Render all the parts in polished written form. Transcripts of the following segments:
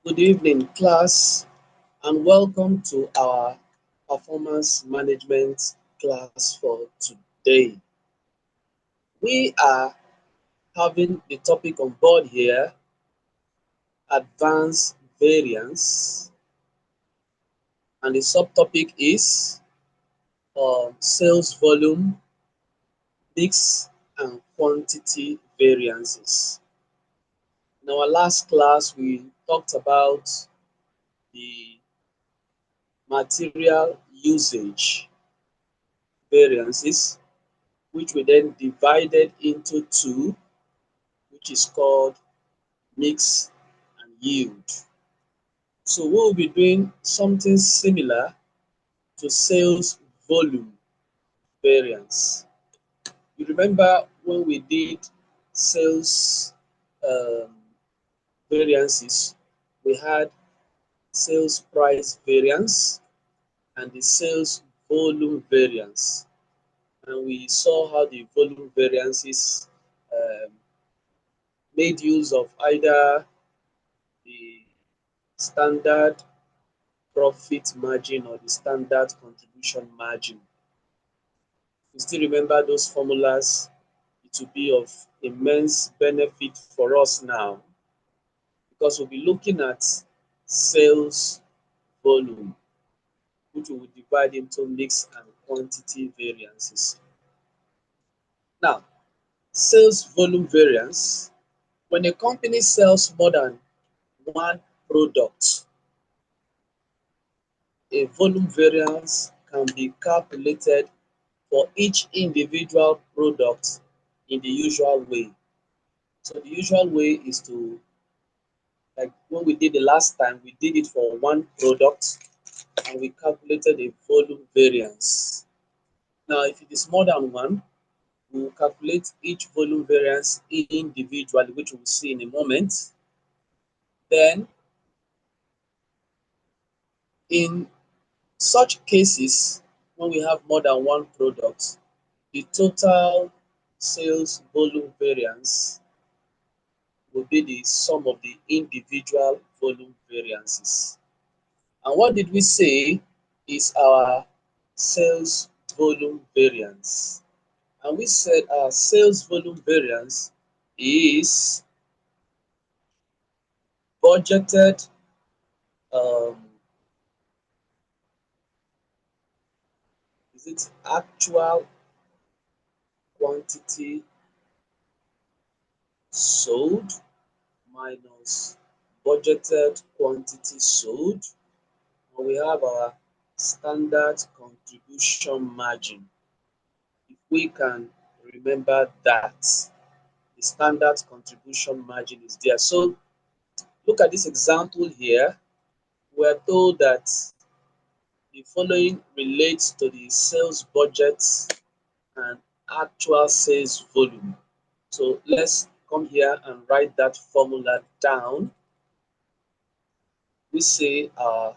Good evening, class, and welcome to our performance management class for today. We are having the topic on board here, advanced variance, and the subtopic is sales volume, mix, and quantity variances. In our last class, we talked about the material usage variances, which we then divided into two, which is called mix and yield. So we'll be doing something similar to sales volume variance. You remember when we did sales um, variances, we had sales price variance and the sales volume variance. And we saw how the volume variances um, made use of either the standard profit margin or the standard contribution margin. You still remember those formulas? It will be of immense benefit for us now because we'll be looking at sales volume, which we will divide into mix and quantity variances. Now, sales volume variance, when a company sells more than one product, a volume variance can be calculated for each individual product in the usual way. So the usual way is to, like when we did the last time, we did it for one product and we calculated a volume variance. Now, if it is more than one, we will calculate each volume variance individually, which we'll see in a moment. Then, in such cases, when we have more than one product, the total sales volume variance will be the sum of the individual volume variances. And what did we say is our sales volume variance? And we said our sales volume variance is budgeted um, is it actual quantity sold minus budgeted quantity sold, and we have our standard contribution margin. If we can remember that, the standard contribution margin is there. So look at this example here. We're told that the following relates to the sales budget and actual sales volume. So let's come here and write that formula down. We say our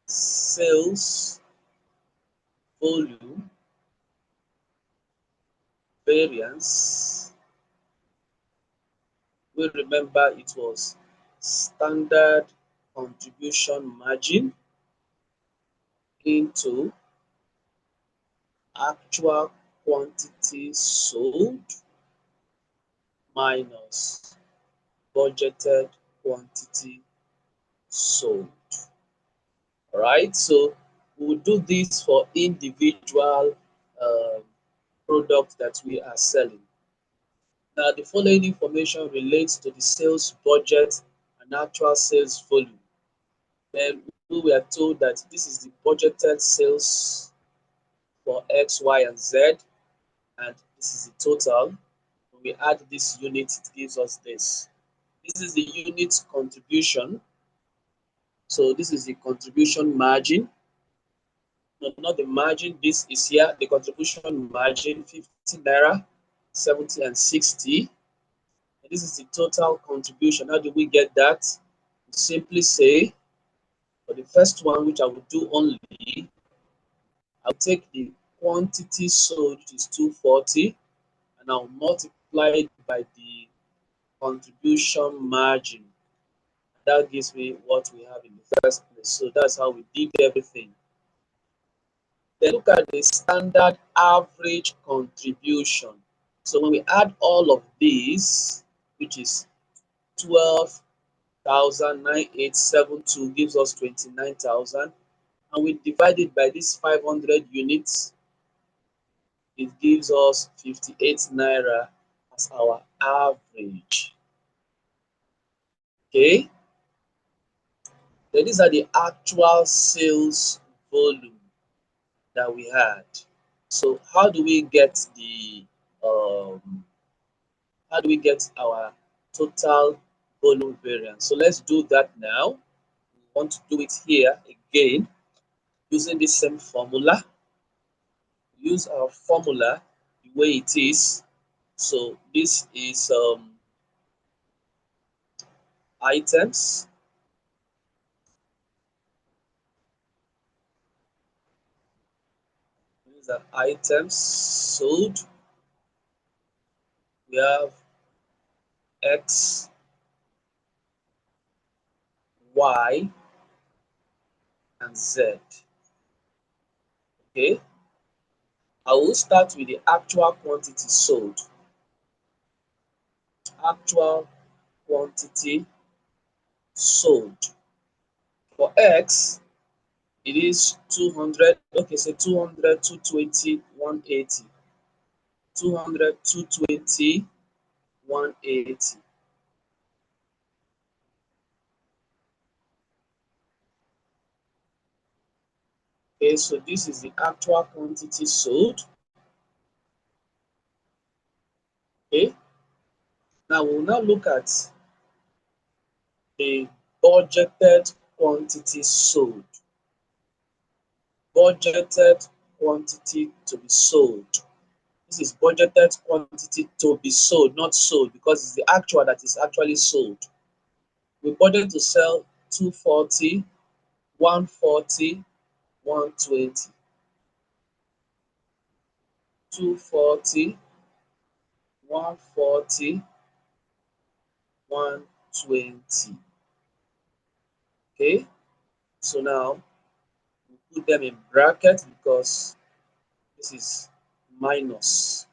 sales volume variance, we remember it was standard contribution margin into actual quantity sold minus budgeted quantity sold. All right, so we'll do this for individual um, products that we are selling. Now, the following information relates to the sales budget and actual sales volume. Then we were told that this is the budgeted sales for X, Y, and Z, and this is the total. When we add this unit, it gives us this. This is the unit contribution. So this is the contribution margin. No, not the margin. This is here the contribution margin 50 naira, 70, and 60. And this is the total contribution. How do we get that? We simply say for the first one, which I will do only, I'll take the quantity sold, which is 240, and I'll multiply it by the contribution margin, That gives me what we have in the first place. So that's how we did everything. Then look at the standard average contribution. So when we add all of these, which is 12,9872 gives us 29,000, and we divide it by this 500 units, it gives us 58 naira as our average. Okay, then these are the actual sales volume that we had. So um, how do we get our total volume variance? So let's do that now. We want to do it here again using the same formula. Use our formula the way it is. So this is items. These are items sold. We have X, Y, and Z. Okay, I will start with the actual quantity sold. Actual quantity sold. For X, it is 200. Okay, so 200, 220, 180. 200, 220, 180. Okay, so this is the actual quantity sold. Okay, now we'll now look at the budgeted quantity sold. Budgeted quantity to be sold. This is budgeted quantity to be sold, not sold, because it's the actual that is actually sold. We budget to sell 240, 140, 120. 240, 140, 120. Okay, so now we put them in bracket because this is minus.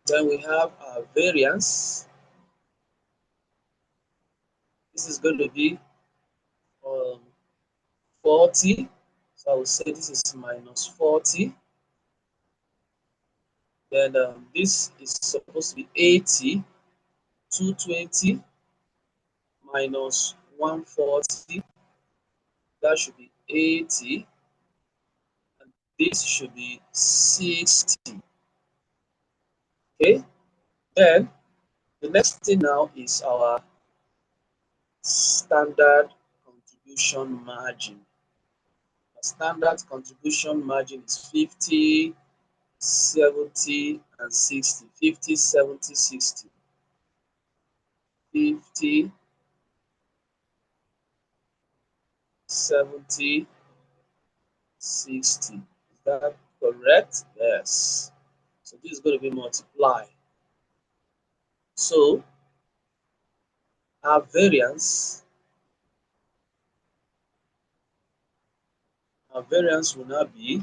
Then we have our variance. This is going to be um, 40. So I will say this is minus 40. Then this is supposed to be 80. 220 minus 140. That should be 80. And this should be 60. Okay. Then the next thing now is our standard contribution margin. The standard contribution margin is 50, 70, and 60. 50, 70, 60. 50, 70, 60. Is that correct? Yes. So this is going to be multiplied. So our variance will now be,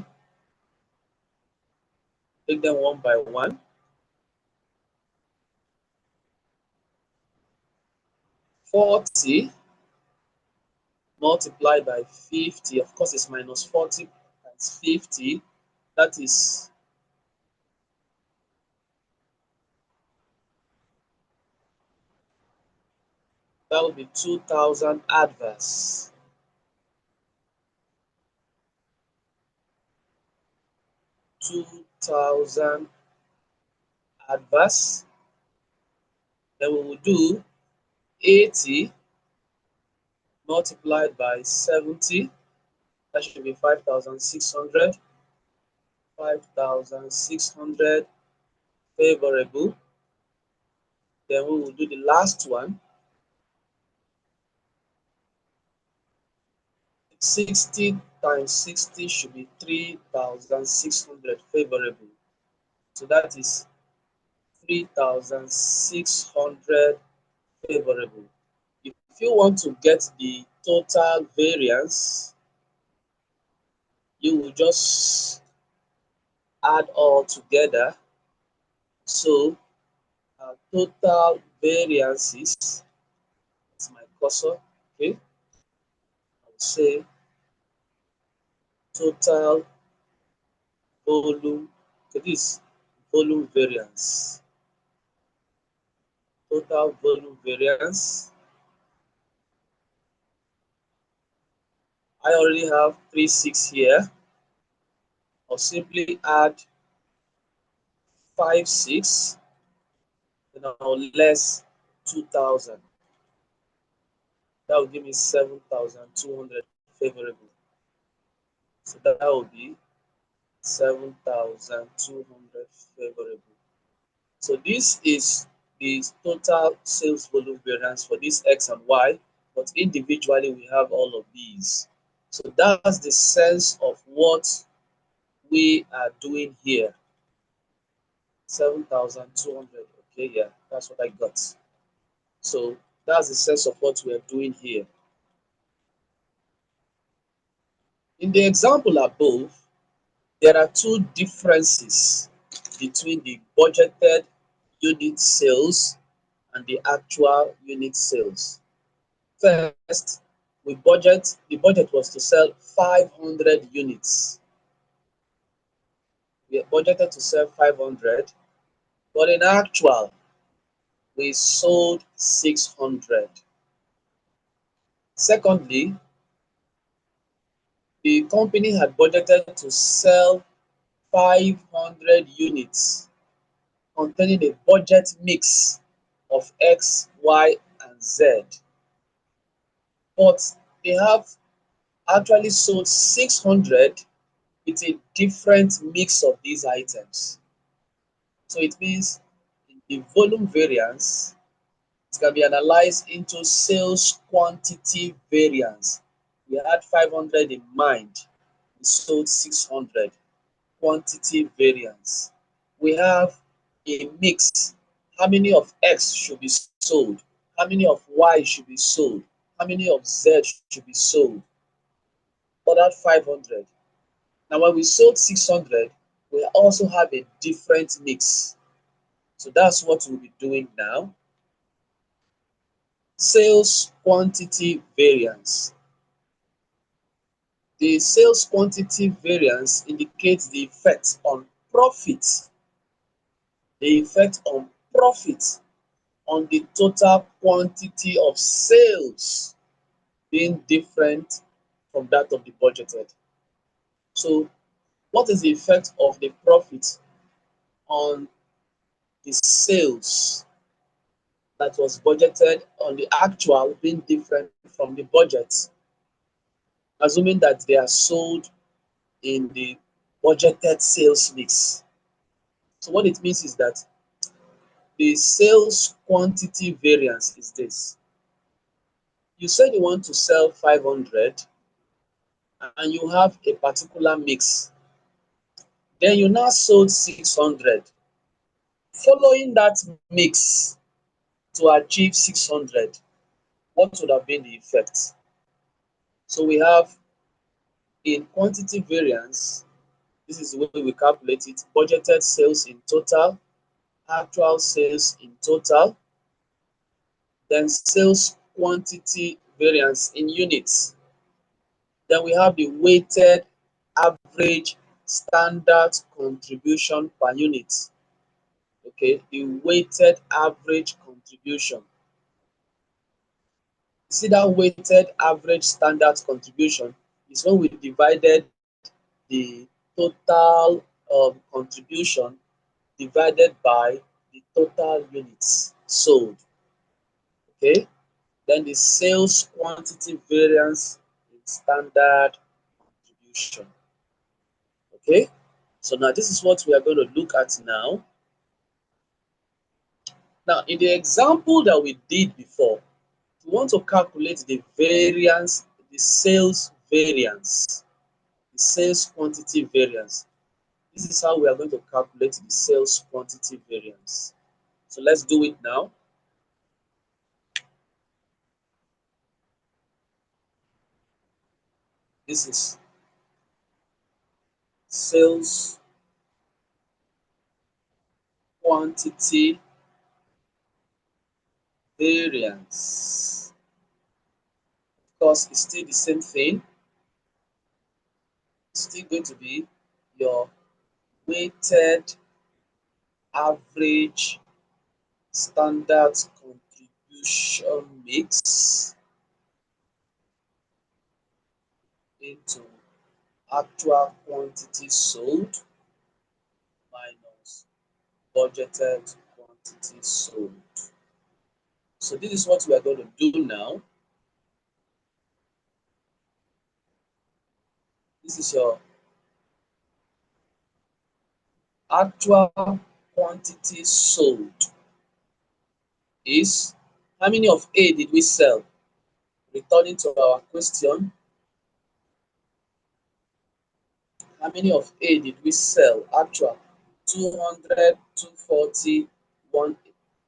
take them one by one. 40 multiplied by 50, of course it's minus 40 times 50, that is, that will be 2000 adverse. 2000 adverse. Then we will do 80 multiplied by 70, that should be 5600. 5600 favorable. Then we will do the last one. 60 times 60 should be 3600 favorable. So that is 3,600 favorable. If you want to get the total variance, you will just add all together. So total variances, that's my cursor, okay? I will say total volume, okay, this volume variance. Total volume variance. I already have 36 here. I'll simply add 56, then I'll less 2,000. That will give me 7,200 favorable. So that will be 7,200 favorable. So this is the total sales volume variance for this X and Y, but individually we have all of these. So that's the sense of what we are doing here. 7,200. Okay, yeah, that's what I got. So that's the sense of what we are doing here. In the example above, there are two differences between the budgeted unit sales and the actual unit sales. First, the budget was to sell 500 units. We budgeted to sell 500, but in actual, we sold 600. Secondly, the company had budgeted to sell 500 units containing a budget mix of X, Y, and Z. But they have actually sold 600 with a different mix of these items. So it means in the volume variance, it can be analyzed into sales quantity variance. We had 500 in mind, we sold 600. Quantity variance. We have a mix. How many of X should be sold? How many of Y should be sold? How many of Z should be sold? For that 500. Now, when we sold 600, we also have a different mix. So that's what we'll be doing now. Sales quantity variance. The sales quantity variance indicates the effect on profit. The effect on profit on the total quantity of sales being different from that of the budgeted. So, what is the effect of the profit on the sales that was budgeted on the actual being different from the budget? Assuming that they are sold in the budgeted sales mix. So, what it means is that the sales quantity variance is this. You said you want to sell 500 and you have a particular mix. Then you now sold 600. Following that mix to achieve 600, what would have been the effect? So we have in quantity variance, this is the way we calculate it, budgeted sales in total, actual sales in total, then sales quantity variance in units. Then we have the weighted average standard contribution per unit. Okay, the weighted average contribution. See that weighted average standard contribution is when we divided the total contribution divided by the total units sold. Okay, then the sales quantity variance in standard contribution. Okay, so now this is what we are going to look at now. Now, in the example that we did before, we want to calculate the variance, the sales variance, the sales quantity variance. This is how we are going to calculate the sales quantity variance. So let's do it now. This is sales quantity variance. Of course, it's still the same thing. It's still going to be your weighted average standard contribution mix into actual quantity sold minus budgeted quantity sold. So this is what we are going to do now. This is your actual quantity sold is how many of A did we sell? Returning to our question, how many of A did we sell? Actual 200, 240, 1,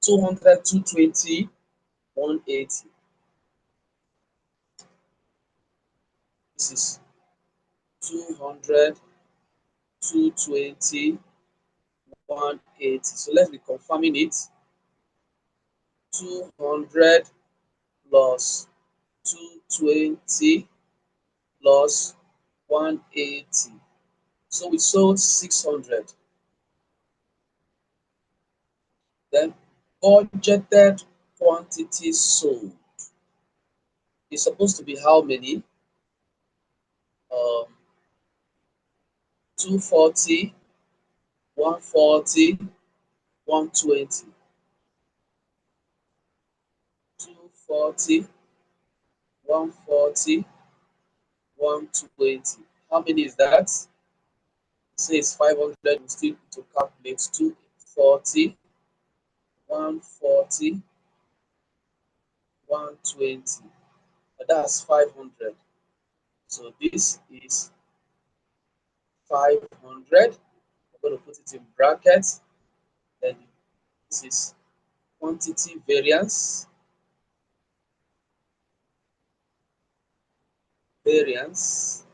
200, 220, 180. This is 200, 220, 180. So let's be confirming it. 200 plus 220 plus 180. So we sold 600. Then budgeted quantity sold is supposed to be how many? Um, 240, 140, 120. 240, 140, 120. How many is that? Say it's 500. We still need to calculate 240, 140, 120. But that's 500. So this is 500. I'm going to put it in brackets. Then this is quantity variance. Variance.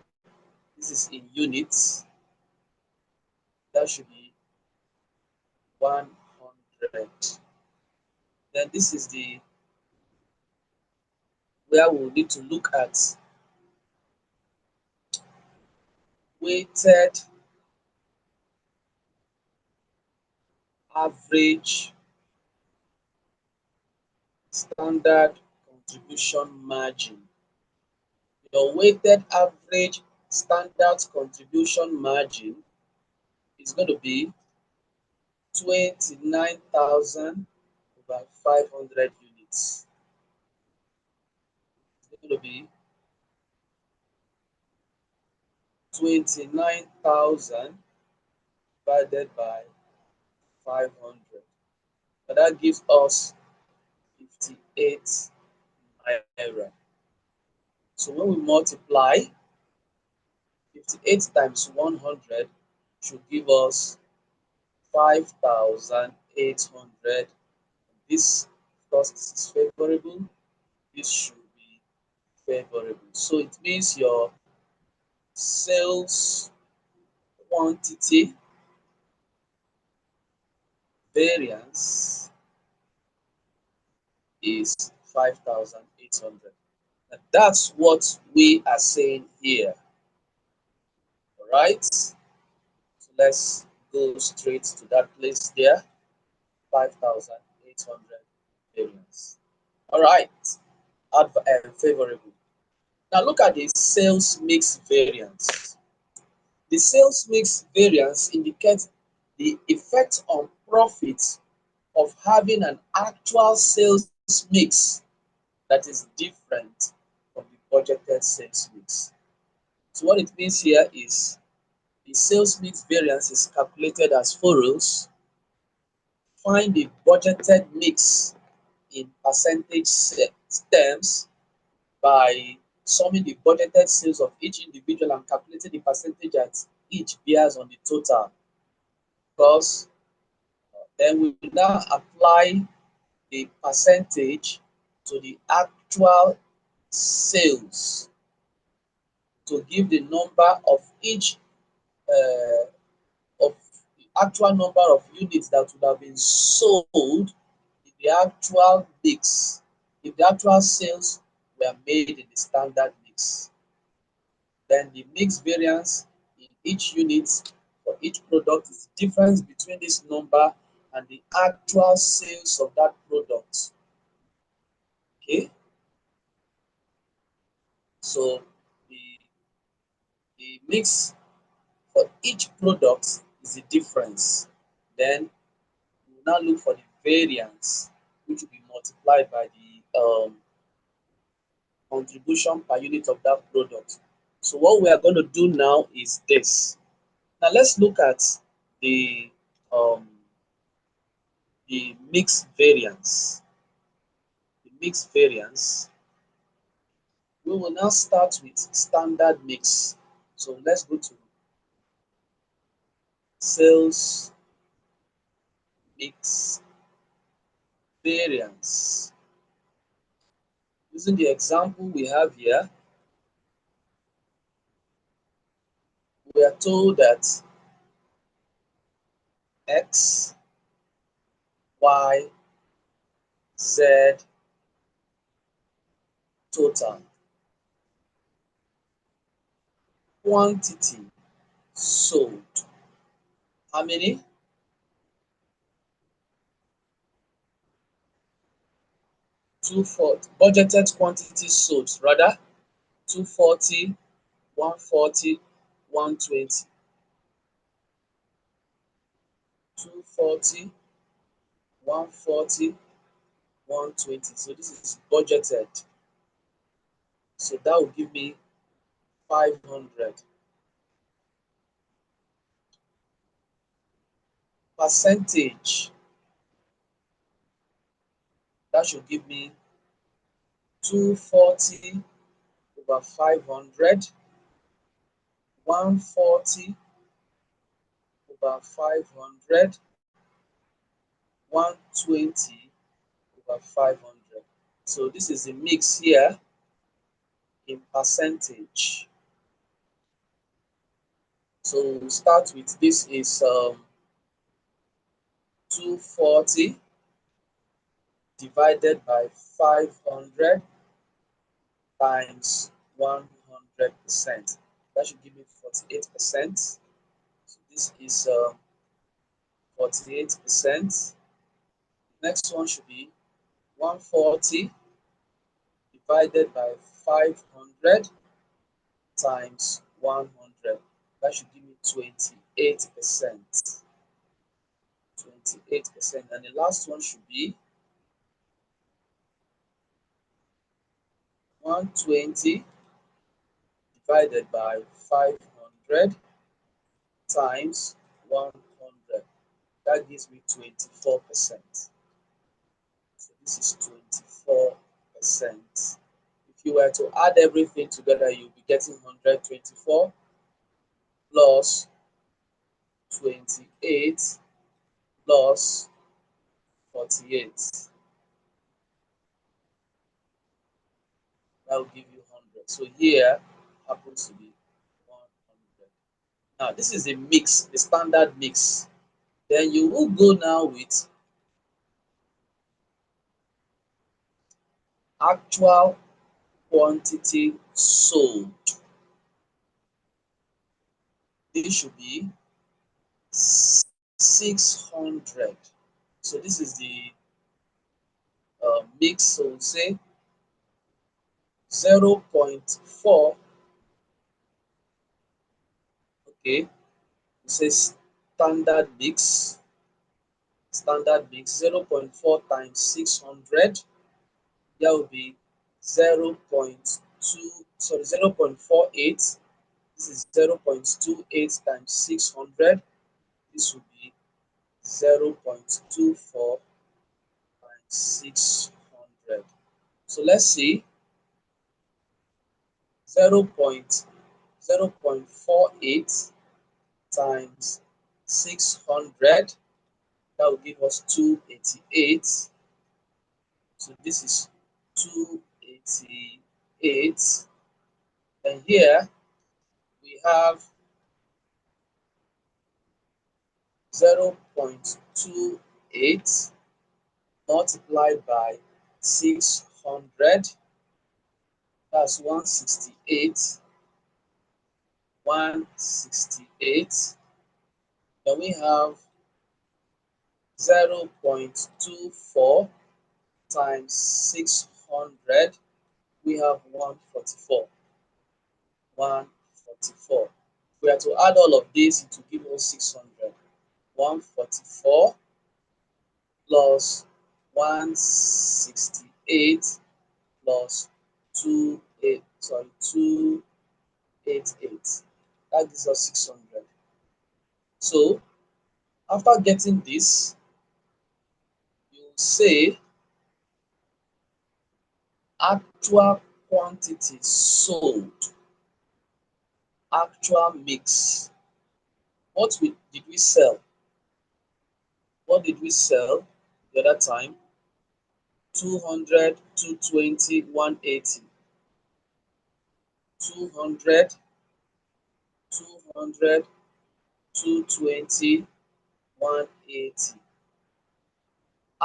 This is in units. That should be 100. Then this is the where we'll need to look at weighted average standard contribution margin. Your weighted average standard contribution margin is going to be 29,000 over 500 units. It's going to be 29,000 divided by 500. And that gives us 58 naira. So when we multiply, 58 times 100 should give us 5,800. This, because this is favorable, this should be favorable. So it means your sales quantity variance is 5,800. And that's what we are saying here. All right. So let's go straight to that place there. 5,800 variance. All right. Favorable. Now look at the sales mix variance. The sales mix variance indicates the effect on profit of having an actual sales mix that is different from the budgeted sales mix. So what it means here is the sales mix variance is calculated as follows. Find the budgeted mix in percentage terms by summing the budgeted sales of each individual and calculating the percentage that each bears on the total. Because Then we now apply the percentage to the actual sales to give the number of each of the actual number of units that would have been sold in the actual mix if the actual sales were made in the standard mix. Then the mix variance in each unit for each product is the difference between this number and the actual sales of that product. Okay, so the, the mix for each product is the difference. Then we will now look for the variance, which will be multiplied by the contribution per unit of that product. So what we are going to do now is this. Now let's look at the um, the mix variance. The mix variance. We will now start with standard mix. So let's go to sales mix variance. Using the example we have here, we are told that X, Y, Z total quantity sold. How many? 240. Budgeted quantity sold, rather 240, 140, 120. 240, 140, 120. So this is budgeted. So that will give me 500. Percentage, that should give me 240 over 500, 140 over 500, 120 over 500. So this is a mix here in percentage. So we'll start with this is 240 divided by 500 times 100%. That should give me 48%. So this is 48%. Next one should be 140 divided by 500 times 100. That should give me 28%. 28%. And the last one should be 120 divided by 500 times 100. That gives me 24%. So this is 24%. If you were to add everything together, you'll be getting 124 plus 28 plus 48. That will give you 100. So here happens to be 100. Now this is a mix, the standard mix. Then you will go now with actual quantity sold. This should be 600. So this is the mix. So we'll say 0.4. Okay, it says standard mix 0.4 times 600. That will be 0.2, sorry, 0.48. This is 0.28 times 600. This will be 0.24 times 600. So let's see 0.0.48 times 600. That will give us 288. So this is 288. And here we have 0.28 multiplied by 600. That's 168. 168. Then we have 0.24 times 600. We have 144. 144. We have to add all of this, to give us 600. 144 plus 168 plus 288. That gives us 600. So after getting this, you say actual quantity sold, actual mix. Did we sell? What did we sell the other time? 200, 220, 180. 200, 200, 220, 180.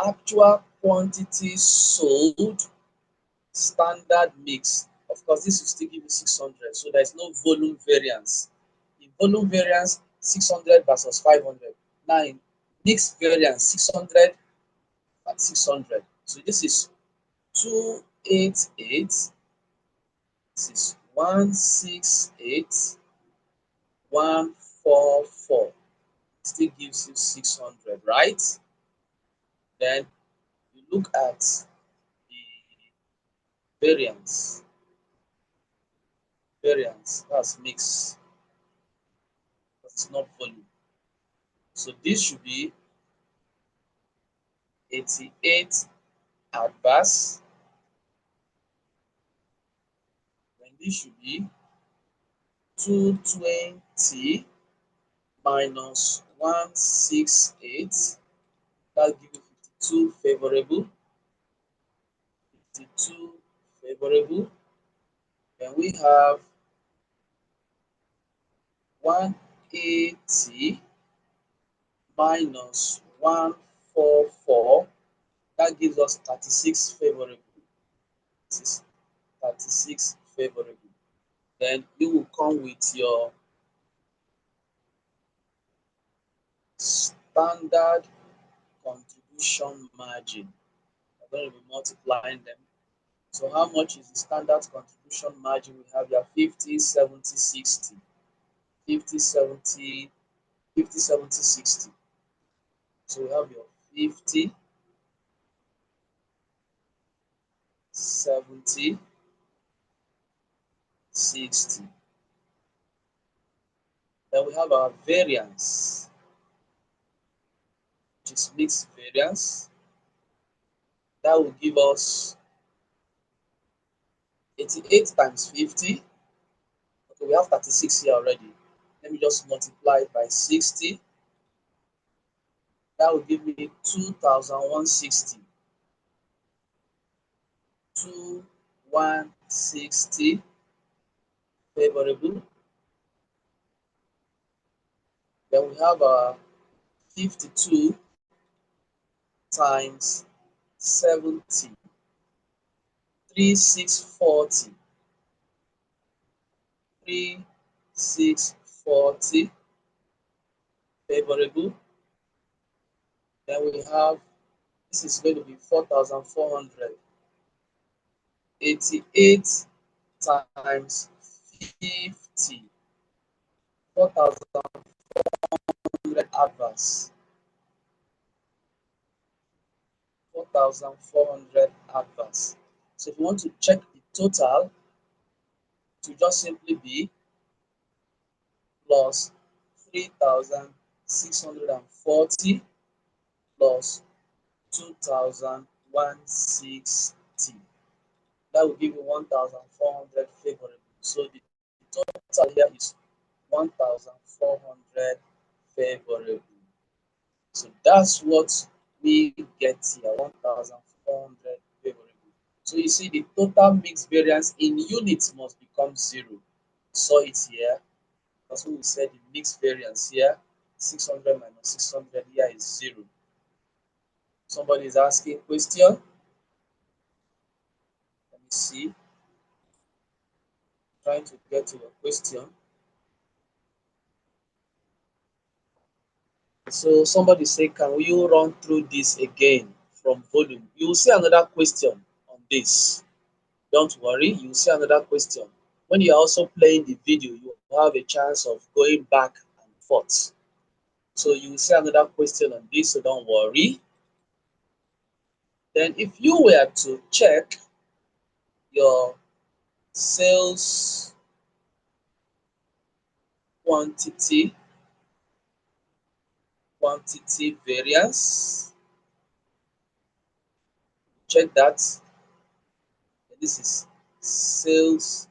Actual quantity sold, standard mix. Of course, this will still give you 600, so there's no volume variance. In volume variance, 600 versus 500. Now in mixed variance, 600 at 600. So this is 288. This is 168, 144. Still gives you 600, right? Then you look at the variance. Variance, that's mix. That's not volume. So this should be 88 adverse. Then this should be 220 minus 168. That gives you 52 favorable. 52 favorable. Then we have 180 minus 144. That gives us 36 favorable. This is 36 favorable. Then you will come with your standard contribution margin. We're going to be multiplying them. So how much is the standard contribution margin? We have here 50, 70, 60. 50, 70, 50, 70, 60. So we have your 50, 70, 60. Then we have our variance, which is mixed variance. That will give us 88 times 50. Okay, we have 36 here already. Let me just multiply it by 60. That will give me 2,160. 2,160 favorable. Then we have 52 times 70. 3,640. 3,640 favorable. Then we have, this is going to be 4,400. 88 times 50. 4,400 adverse. 4,400 adverse. So if you want to check the total, to just simply be plus 3,640 plus 2,160. That will give you 1,400 favorable. So the total here is 1,400 favorable. So that's what we get here, 1,400 favorable. So you see the total mixed variance in units must become zero. Saw it here. That's what we said the mixed variance here, 600 minus 600 here is zero. Somebody is asking question. Let me see. Trying to get to your question. So somebody say, can you run through this again from volume? You will see another question on this. Don't worry, you will see another question. When you are also playing the video, you have a chance of going back and forth. So you will see another question on this, so don't worry. Then if you were to check your sales quantity variance, check that. This is sales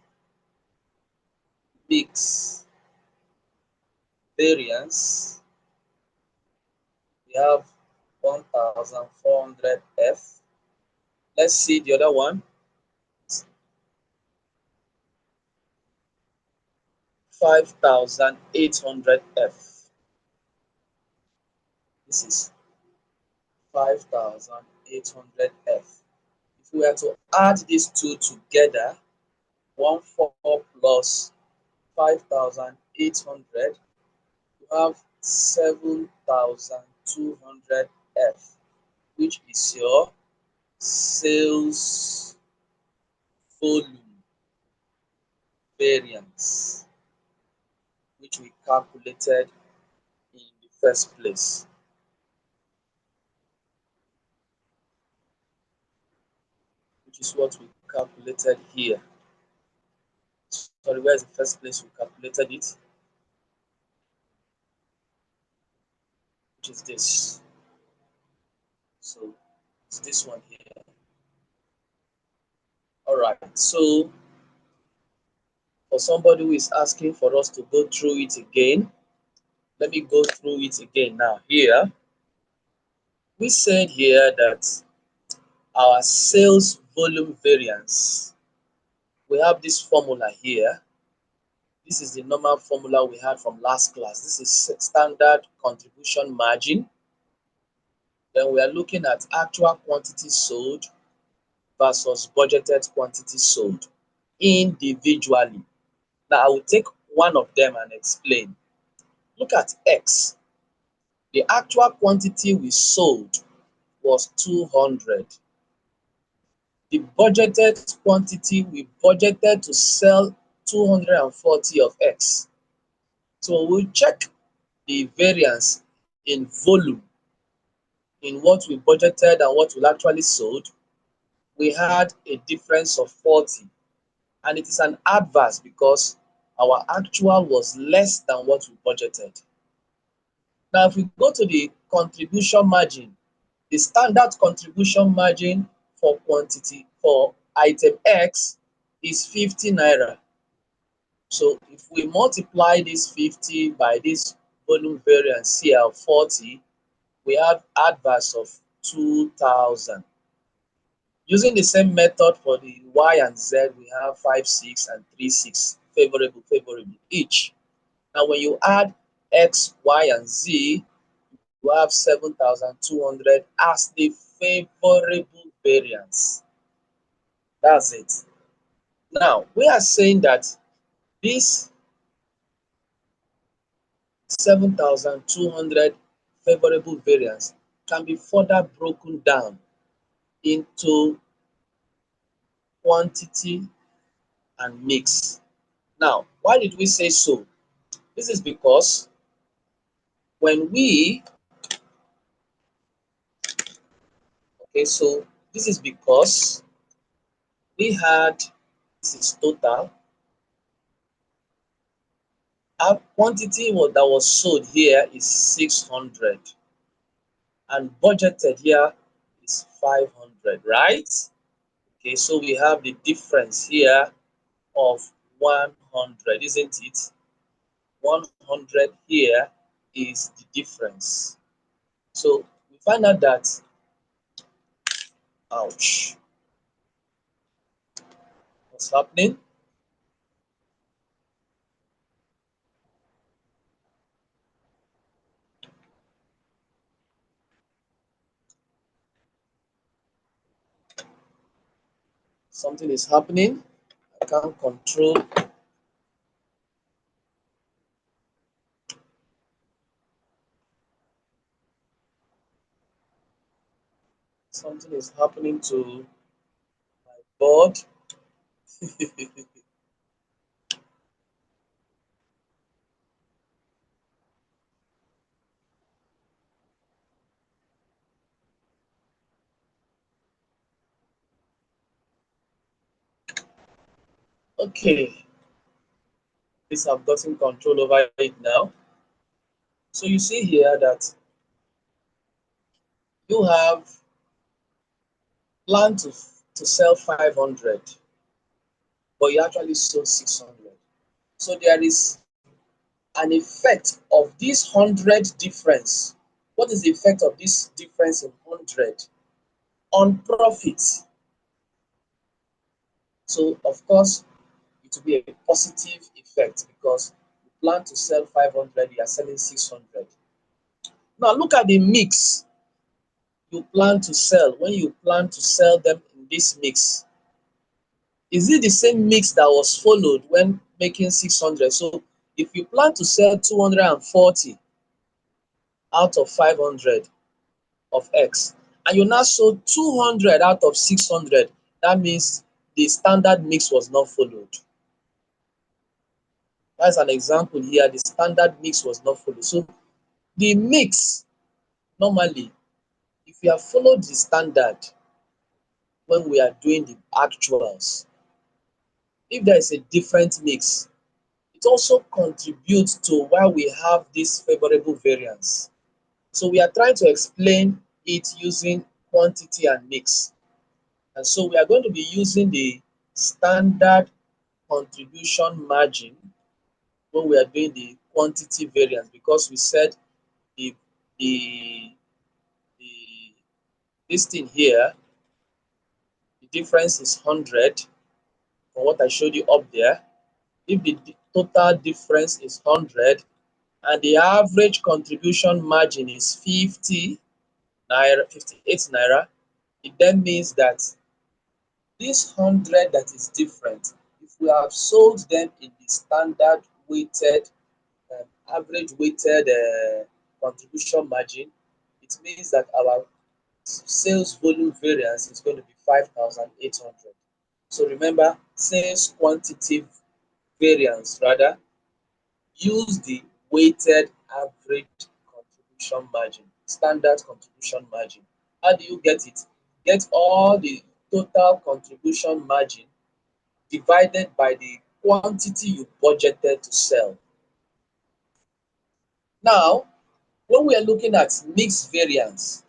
mix variance. We have 1,400 F. Let's see the other one. 5,800 F. This is 5,800 F. If we were to add these two together, 1,400 plus 5,800, you have 7,200 F, which is your sales volume variance, which we calculated in the first place, which is what we calculated here. Sorry, where's the first place we calculated it? Which is this. So it's this one here. All right. So for somebody who is asking for us to go through it again, let me go through it again now. Here, we said here that our sales volume variance, we have this formula here. This is the normal formula we had from last class. This is standard contribution margin. Then we are looking at actual quantity sold versus budgeted quantity sold individually. Now I will take one of them and explain. Look at X. The actual quantity we sold was 200. The budgeted quantity, we budgeted to sell 240 of X. So we'll check the variance in volume in what we budgeted and what we actually sold. We had a difference of 40, and it is an adverse because our actual was less than what we budgeted. Now, if we go to the contribution margin, the standard contribution margin for quantity for item X is 50 naira. So if we multiply this 50 by this volume variance here of 40, we have adverse of 2,000. Using the same method for the Y and Z, we have 5, 6, and 3, 6, favorable, favorable each. Now, when you add X, Y, and Z, you have 7,200 as the favorable variance. That's it. Now, we are saying that this 7,200 favorable variance can be further broken down into quantity and mix. Now, why did we say so? This is because when we, okay, so this is because we had, this is total, our quantity that was sold here is 600 and budgeted here is 500, right? Okay, so we have the difference here of 100, isn't it? 100 here is the difference. So we find out that, ouch, what's happening? Something is happening. I can't control. Something is happening to my board. Okay, this I've gotten control over it now. So you see here that you have planned to sell 500, but you actually sold 600. So there is an effect of this 100 difference. What is the effect of this difference in 100 on profit? So of course, it will be a positive effect because you plan to sell 500, you are selling 600. Now look at the mix you plan to sell. When you plan to sell them in this mix, is it the same mix that was followed when making 600? So if you plan to sell 240 out of 500 of X, and you now sold 200 out of 600, that means the standard mix was not followed. That's an example here. The standard mix was not followed. So the mix, normally, if you have followed the standard when we are doing the actuals, if there is a different mix, it also contributes to why we have this favorable variance. So we are trying to explain it using quantity and mix. And so we are going to be using the standard contribution margin when we are doing the quantity variance, because we said the the the this thing here, the difference is 100 from what I showed you up there. If the total difference is 100 and the average contribution margin is 50 naira, 58 naira, it then means that this 100 that is different, if we have sold them in the standard weighted, average weighted contribution margin, it means that our sales volume variance is going to be 5,800. So remember, sales quantity variance rather, use the weighted average contribution margin, standard contribution margin. How do you get it? Get all the total contribution margin divided by the quantity you budgeted to sell. Now, when we are looking at mixed variance,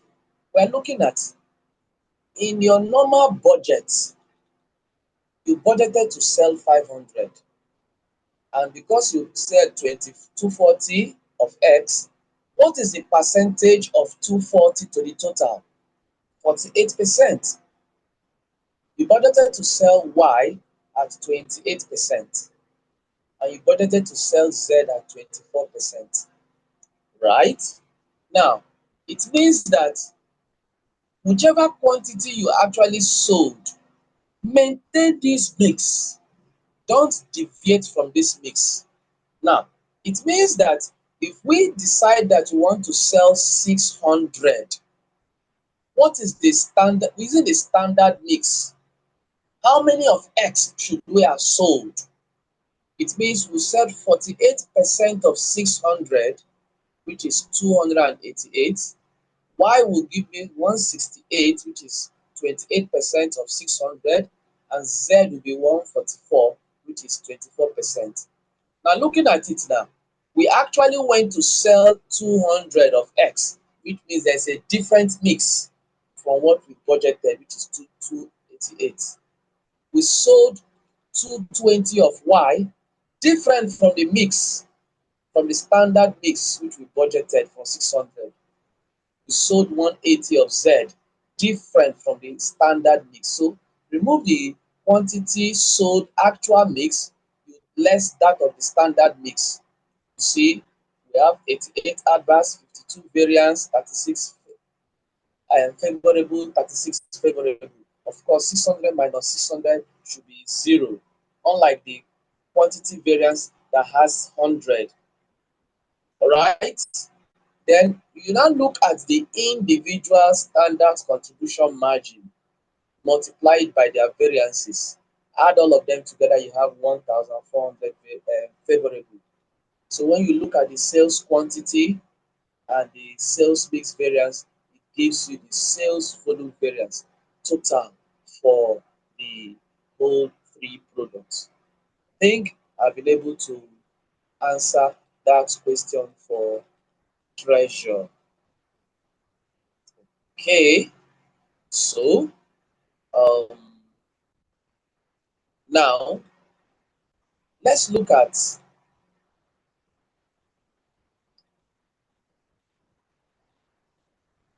we are looking at, in your normal budget, you budgeted to sell 500, and because you said 240 of X, what is the percentage of 240 to the total? 48%. You budgeted to sell Y at 28%, and you budgeted to sell Z at 24%, right? Now, it means that whichever quantity you actually sold, maintain this mix. Don't deviate from this mix. Now, it means that if we decide that we want to sell 600, what is the standard? Using the standard mix, how many of X should we have sold? It means we said 48% of 600, which is 288. Y will give me 168, which is 28% of 600, and Z will be 144, which is 24%. Now, looking at it now, we actually went to sell 200 of X, which means there's a different mix from what we budgeted, which is 288. We sold 220 of Y, different from the mix, from the standard mix, which we budgeted for 600. You sold 180 of Z, different from the standard mix. So remove the quantity sold actual mix, you less that of the standard mix. You see, we have 88 adverse, 52 variance, 36 favorable, 36 favorable. Of course, 600 minus 600 should be 0, unlike the quantity variance that has 100. All right. Then you now look at the individual standard contribution margin, multiply it by their variances. Add all of them together, you have 1,400 favorable. So when you look at the sales quantity and the sales mix variance, it gives you the sales volume variance total for the whole three products. I think I've been able to answer that question for treasure. Okay, so um, now let's look at,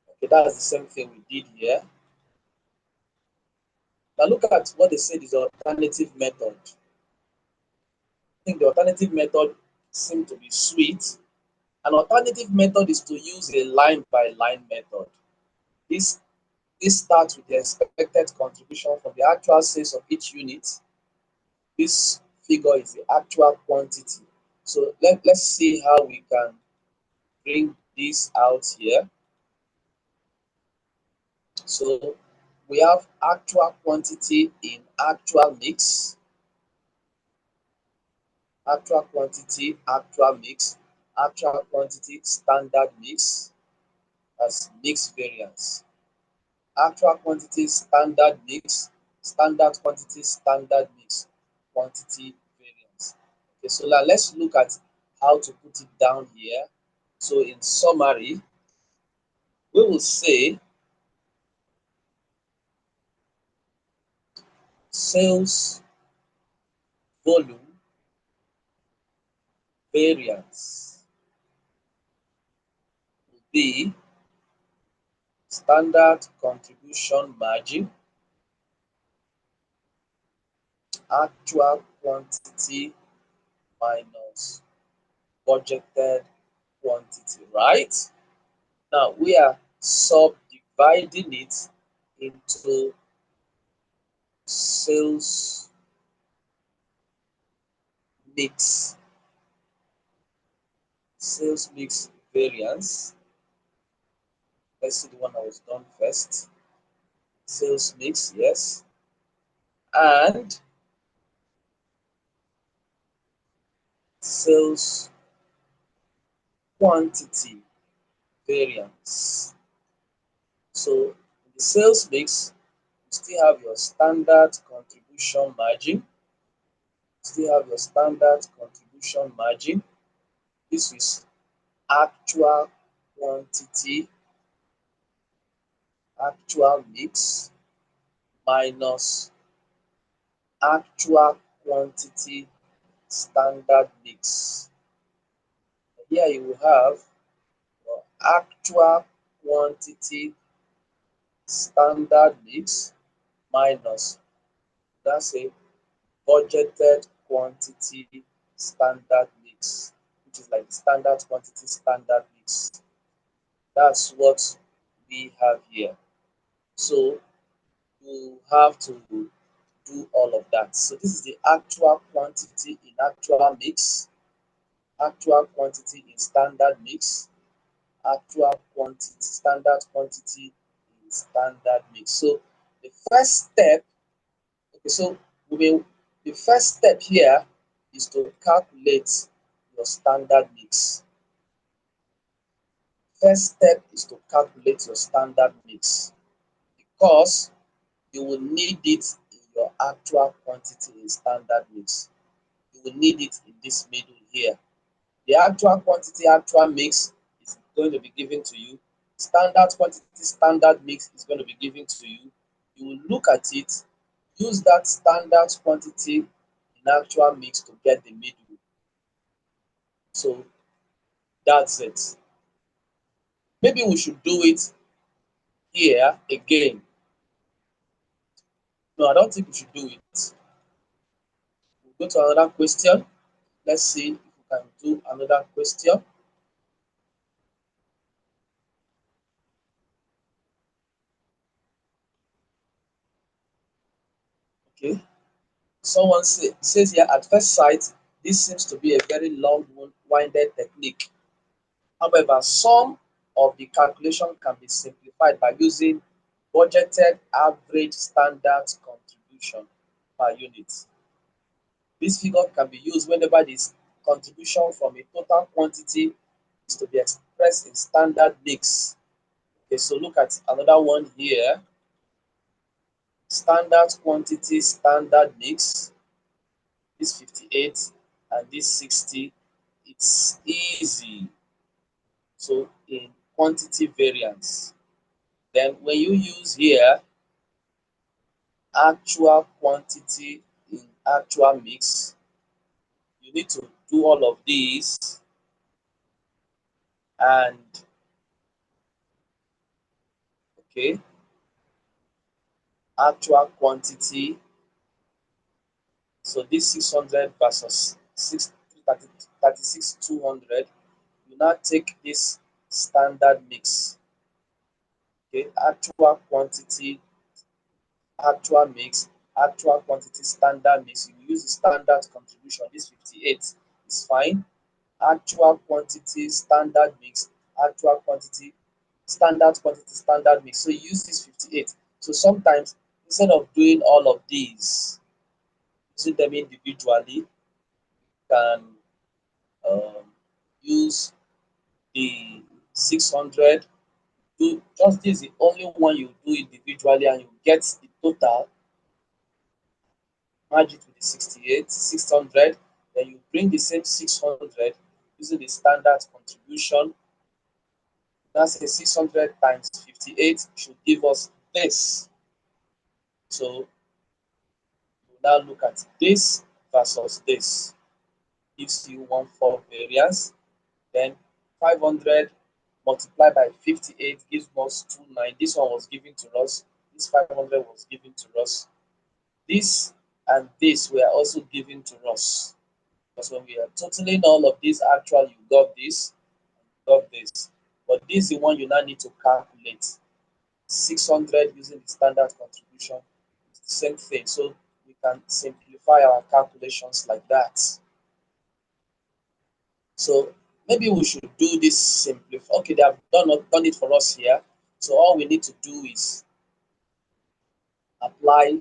okay, that's the same thing we did here. Now look at what they said is the alternative method. I think the alternative method seemed to be sweet. An alternative method is to use a line by line method. This this starts with the expected contribution from the actual sales of each unit. This figure is the actual quantity. So let's see how we can bring this out here. So we have actual quantity in actual mix, actual quantity, actual mix, actual quantity, standard mix as mix variance. Actual quantity, standard mix, standard quantity, standard mix, quantity variance. Okay, so now let's look at how to put it down here. So in summary, we will say sales volume variance will be standard contribution margin, actual quantity minus budgeted quantity, right? Now we are subdividing it into sales mix, sales mix variance. Let's see the one that was done first. Sales mix, yes, and sales quantity variance. So in the sales mix, you still have your standard contribution margin, still have your standard contribution margin. This is actual quantity, actual mix minus actual quantity standard mix. Here you will have your actual quantity standard mix minus, that's a budgeted quantity standard mix, which is like standard quantity standard mix. That's what we have here. So you have to do all of that. So this is the actual quantity in actual mix, actual quantity in standard mix, actual quantity, standard quantity in standard mix. So the first step, okay, so we will, the first step here is to calculate your standard mix. First step is to calculate your standard mix because you will need it in your actual quantity in standard mix. You will need it in this middle here. The actual quantity, actual mix is going to be given to you. Standard quantity, standard mix is going to be given to you. You will look at it, use that standard quantity in actual mix to get the middle. So that's it. Maybe we should do it here again. No, I don't think we should do it. We'll go to another question. Let's see if we can do another question. Okay. Someone says here, at first sight, this seems to be a very long-winded technique. However, some of the calculation can be simplified by using budgeted average standard contribution per unit. This figure can be used whenever the contribution from a total quantity is to be expressed in standard mix. Okay, so look at another one here. Standard quantity, standard mix. This 58 and this 60. It's easy. So in quantity variance. Then when you use here actual quantity in actual mix, you need to do all of these and okay, actual quantity. So this 600 versus 36 200, you now take this standard mix. Okay, actual quantity, actual mix, actual quantity, standard mix. You use the standard contribution. This 58 is fine. Actual quantity, standard mix, actual quantity, standard mix. So you use this 58. So sometimes instead of doing all of these, using them individually, can um, use the 600. Do just this is the only one you do individually, and you get the total. Merge it with the 68, 600. Then you bring the same 600 using the standard contribution. That's a 600 times 58 should give us this. So we'll now look at this versus this. Gives you 1/4 variance. Then 500 multiplied by 58 gives us 29. This one was given to us. This 500 was given to us. This and this were also given to us. Because when we are totaling all of these, actually you got this, you got this. But this is the one you now need to calculate. 600 using the standard contribution. It's the same thing. So we can simplify our calculations like that. So maybe we should do this simplify. Okay, they have done it for us here. So all we need to do is apply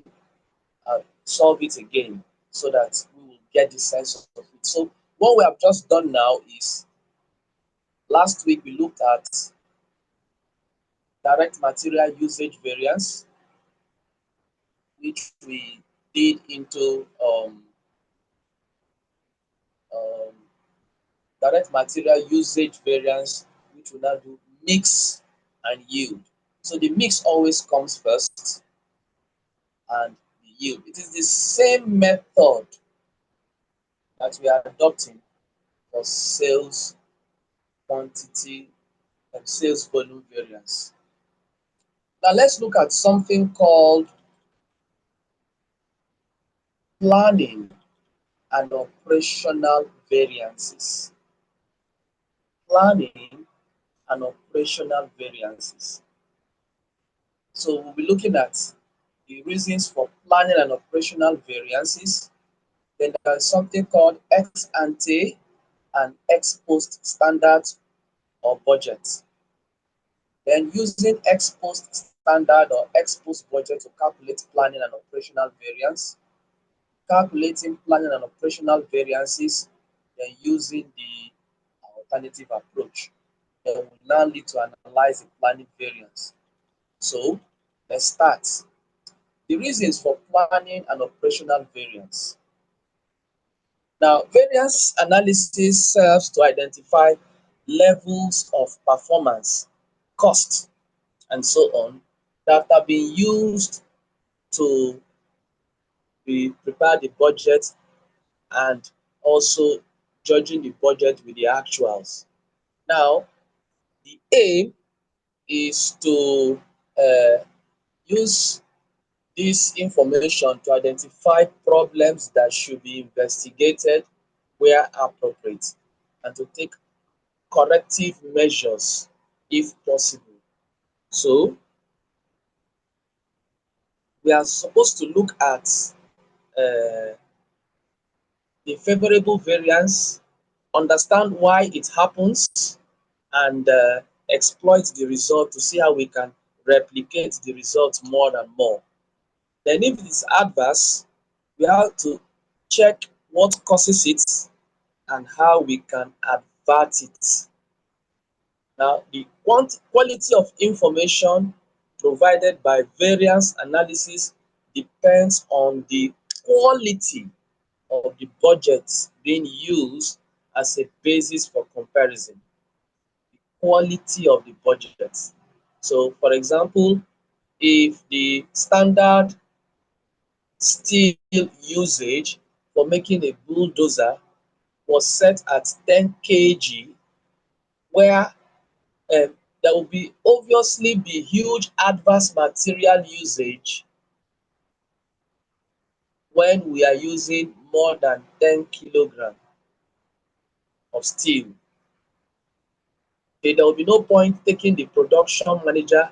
and solve it again so that we will get the sense of it. So what we have just done now is last week we looked at direct material usage variance, which we did into um, direct material usage variance, which we now do mix and yield. So the mix always comes first and the yield. It is the same method that we are adopting for sales quantity and sales volume variance. Now let's look at something called planning and operational variances. Planning and operational variances. So we'll be looking at the reasons for planning and operational variances. Then there's something called ex ante and ex post standards or budget. Then using ex post standard or ex post budget to calculate planning and operational variance. Calculating planning and operational variances, then using the alternative approach. Then will now lead to analyze the planning variance. So let's start. The reasons for planning and operational variance. Now, variance analysis serves to identify levels of performance, cost, and so on that are being used to prepare the budget and also judging the budget with the actuals. Now, the aim is to use this information to identify problems that should be investigated where appropriate and to take corrective measures if possible. So, we are supposed to look at uh, the favorable variance, understand why it happens, and exploit the result to see how we can replicate the result more and more. Then, if it is adverse, we have to check what causes it and how we can avert it. Now, the quality of information provided by variance analysis depends on the quality of the budget being used as a basis for comparison. The quality of the budget. So, for example, if the standard steel usage for making a bulldozer was set at 10 kg, where there will be obviously be huge adverse material usage when we are using more than 10 kilogram of steel. Okay, there will be no point taking the production manager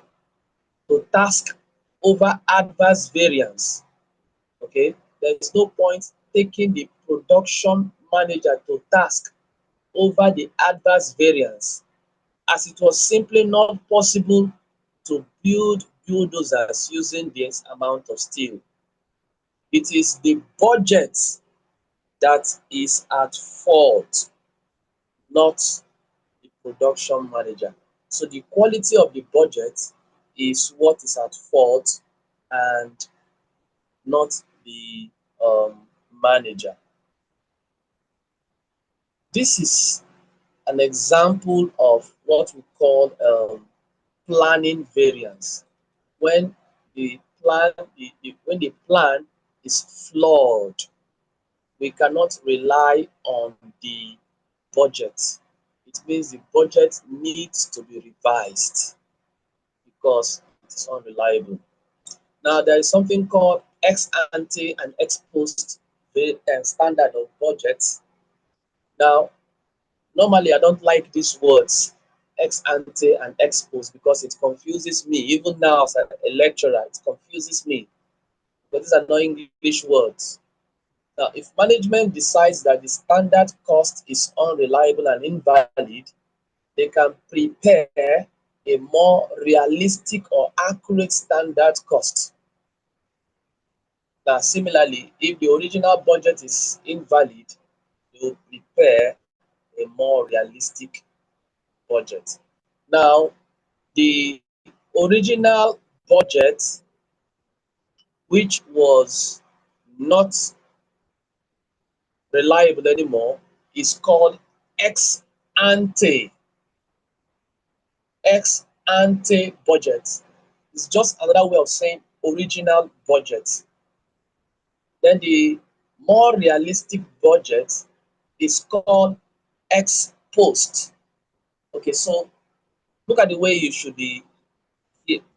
to task over adverse variance. Okay, there is no point taking the production manager to task over the adverse variance, as it was simply not possible to build bulldozers using this amount of steel. It is the budget that is at fault, not the production manager. So the quality of the budget is what is at fault and not the manager. This is an example of what we call planning variance. When when the plan is flawed, we cannot rely on the budget. It means the budget needs to be revised because it is unreliable. Now, there is something called ex ante and ex post standard of budgets. Now, normally I don't like these words, ex ante and ex post, because it confuses me. Even now, as a lecturer, it confuses me. But these are not English words. Now, if management decides that the standard cost is unreliable and invalid, they can prepare a more realistic or accurate standard cost. Now, similarly, if the original budget is invalid, they will prepare a more realistic budget. Now, the original budget, which was not reliable anymore, is called ex ante. Ex ante budget. It's just another way of saying original budget. Then the more realistic budget is called ex post. Okay, so look at the way you should be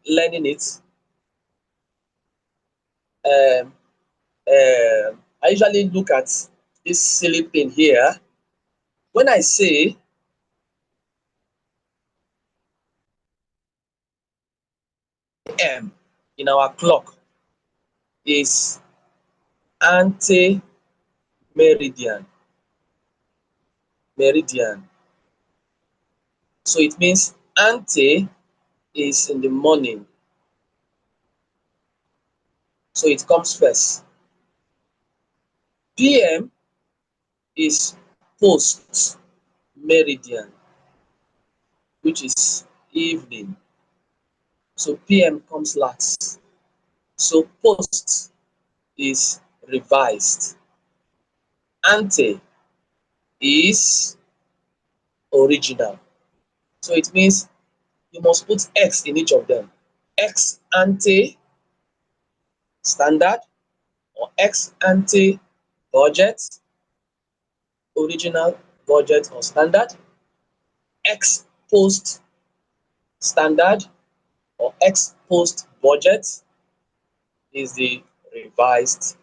learning it. Um, I usually look at this silly thing here. When I say M in our clock is ante meridian, meridian. So it means ante is in the morning, so it comes first. PM is post meridian, which is evening. So PM comes last. So post is revised. Ante is original. So it means you must put X in each of them. Ex ante standard or ex ante budget, original budget or standard, ex post standard or ex post budget is the revised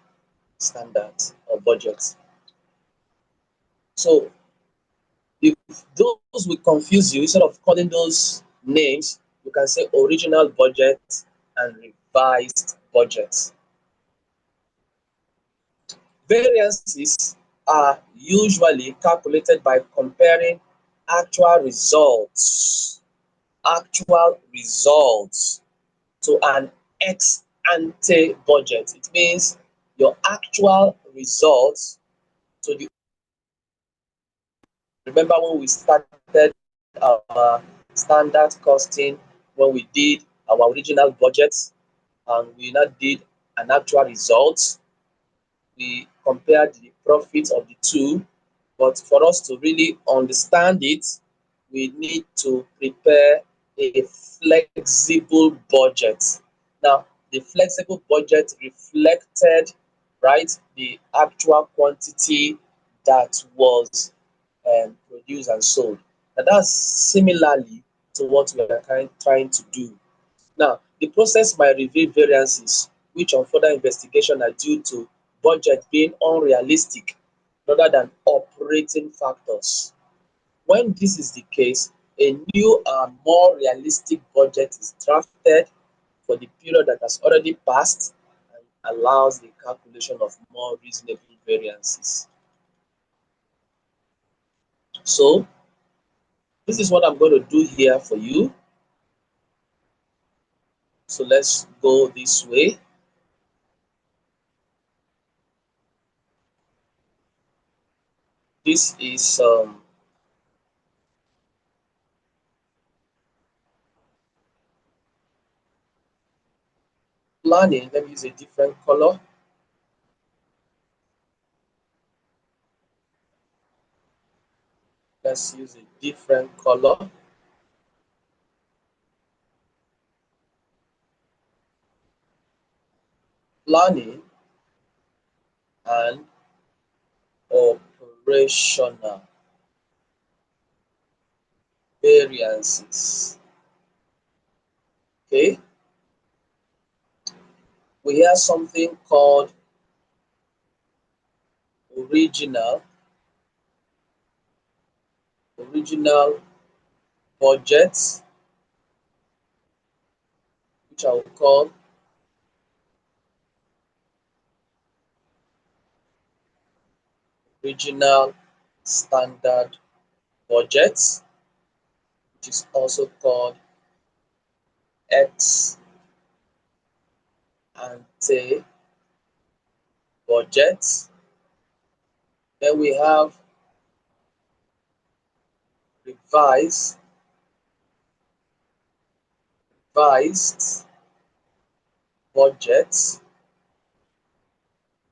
standard or budget. So if those will confuse you, instead of calling those names, you can say original budget and revised budget. Variances are usually calculated by comparing actual results, actual results to an ex ante budget. It means your actual results to the, remember when we started our standard costing, when we did our original budget and we now did an actual result, we compared the profits of the two. But for us to really understand it, we need to prepare a flexible budget. Now, the flexible budget reflected, right, the actual quantity that was produced and sold. And that's similarly to what we are trying to do. Now, the process might reveal variances which on further investigation are due to budget being unrealistic rather than operating factors. When this is the case, a new and more realistic budget is drafted for the period that has already passed and allows the calculation of more reasonable variances. So, this is what I'm going to do here for you. So, let's go this way. This is planning. Let me use a different color. Let's use a different color. Planning and operational variances. Okay, we have something called original original budget, which I will call original standard budget, which is also called ex ante budget. Then we have revised revised budget,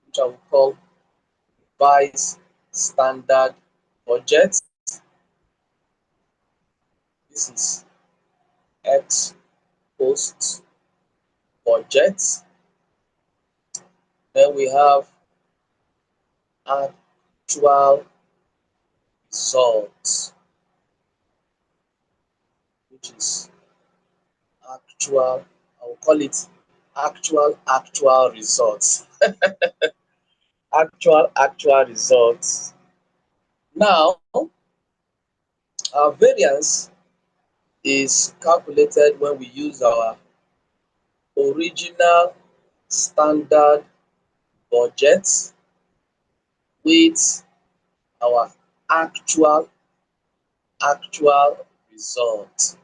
which I will call revised standard budget. This is ex post budget. Then we have actual results, which is actual, I will call it actual results. Actual results. Now, our variance is calculated when we use our original standard budget with our actual result.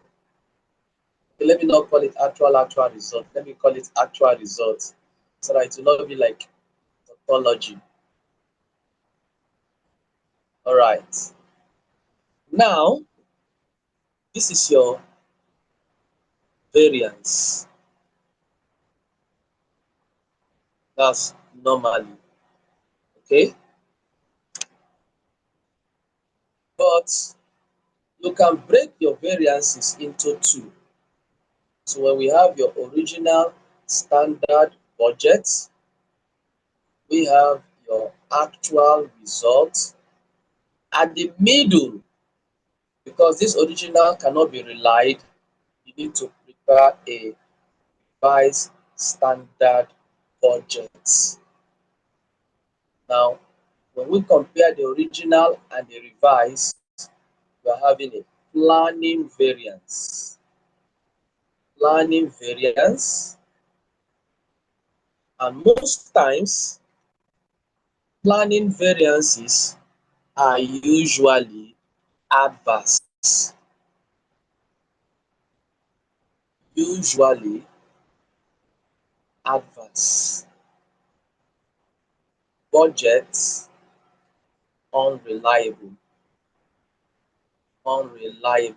Okay, let me not call it actual result. Let me call it actual result so that it will not be like tautology. All right. Now, this is your variance. That's normally, okay? But you can break your variances into two. So when we have your original standard budget, we have your actual result at the middle, because this original cannot be relied, the need to prepare a revised standard budget. Now, when we compare the original and the revised, we are having a planning variance. Planning variance, and most times, planning variances are usually adverse. Usually adverse. Budget unreliable. Unreliable.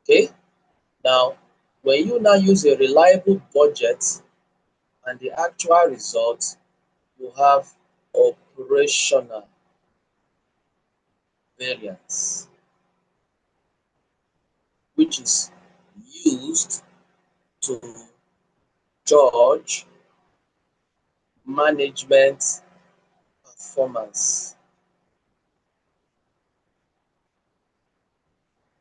Okay? Now, when you now use a reliable budget and the actual result, you have operational variance, which is used to judge management performance.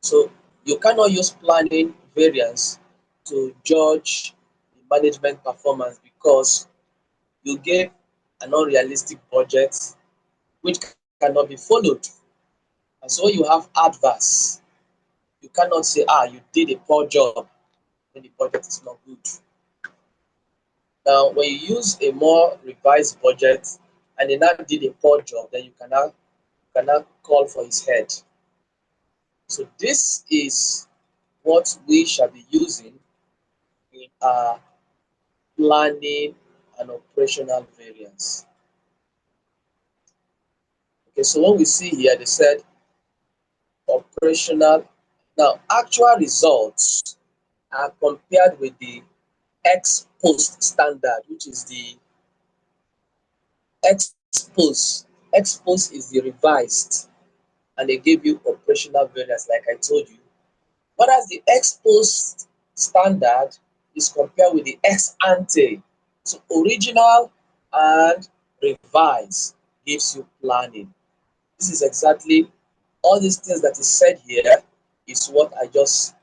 So you cannot use planning variance to judge the management performance because you gave an unrealistic budget which cannot be followed. And so you have adverse. You cannot say, you did a poor job when the budget is not good. Now, when you use a more revised budget and they now did a poor job, then you cannot call for his head. So this is what we shall be using in our planning and operational variance. Okay, so what we see here, they said operational. Now, actual results are compared with the ex post standard, which is the ex post. Ex post is the revised, and they give you operational variance, like I told you. Whereas the ex post standard is compared with the ex ante. So original and revised gives you planning. This is exactly all these things that is said here is what I just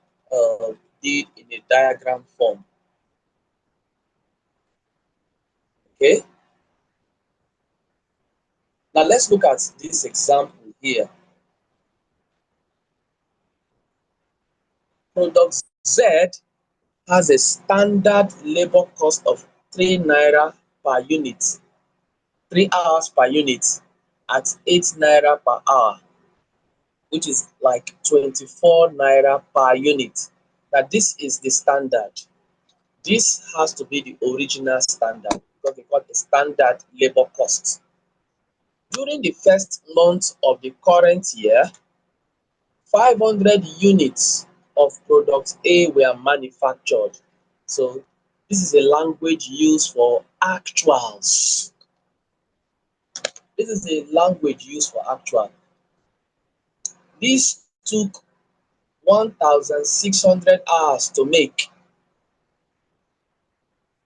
did in a diagram form. Okay, now let's look at this example here. Product Z has a standard labor cost of 3 naira per unit, 3 hours per unit at 8 naira per hour, which is like 24 naira per unit. Now, this is the standard. This has to be the original standard because they call it standard labor cost. During the first month of the current year, 500 units of product A were manufactured. So, this is a language used for actuals. This is a language used for actual. This took 1,600 hours to make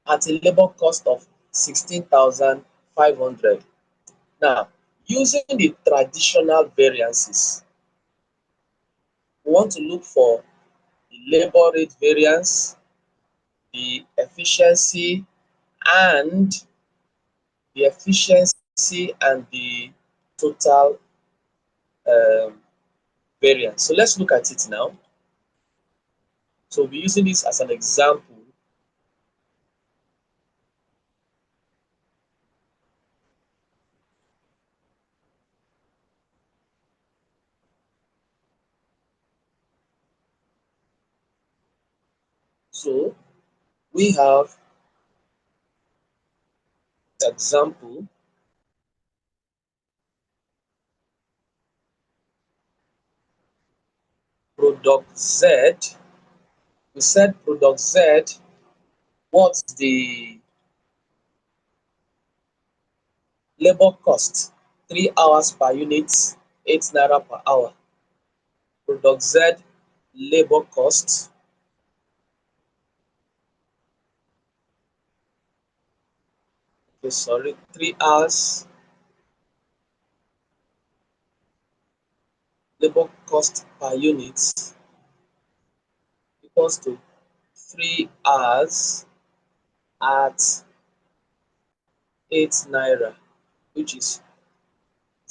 at a labor cost of 16,500. Now, using the traditional variances, we want to look for the labor rate variance, the efficiency, and the total um, variance. So let's look at it now. So we'll be using this as an example. So we have example product Z. We said product Z, what's the labor cost? 3 hours per unit, 8 naira per hour. Product Z labor cost, okay, sorry, 3 hours labor cost per unit equals to 3 hours at 8 naira, which is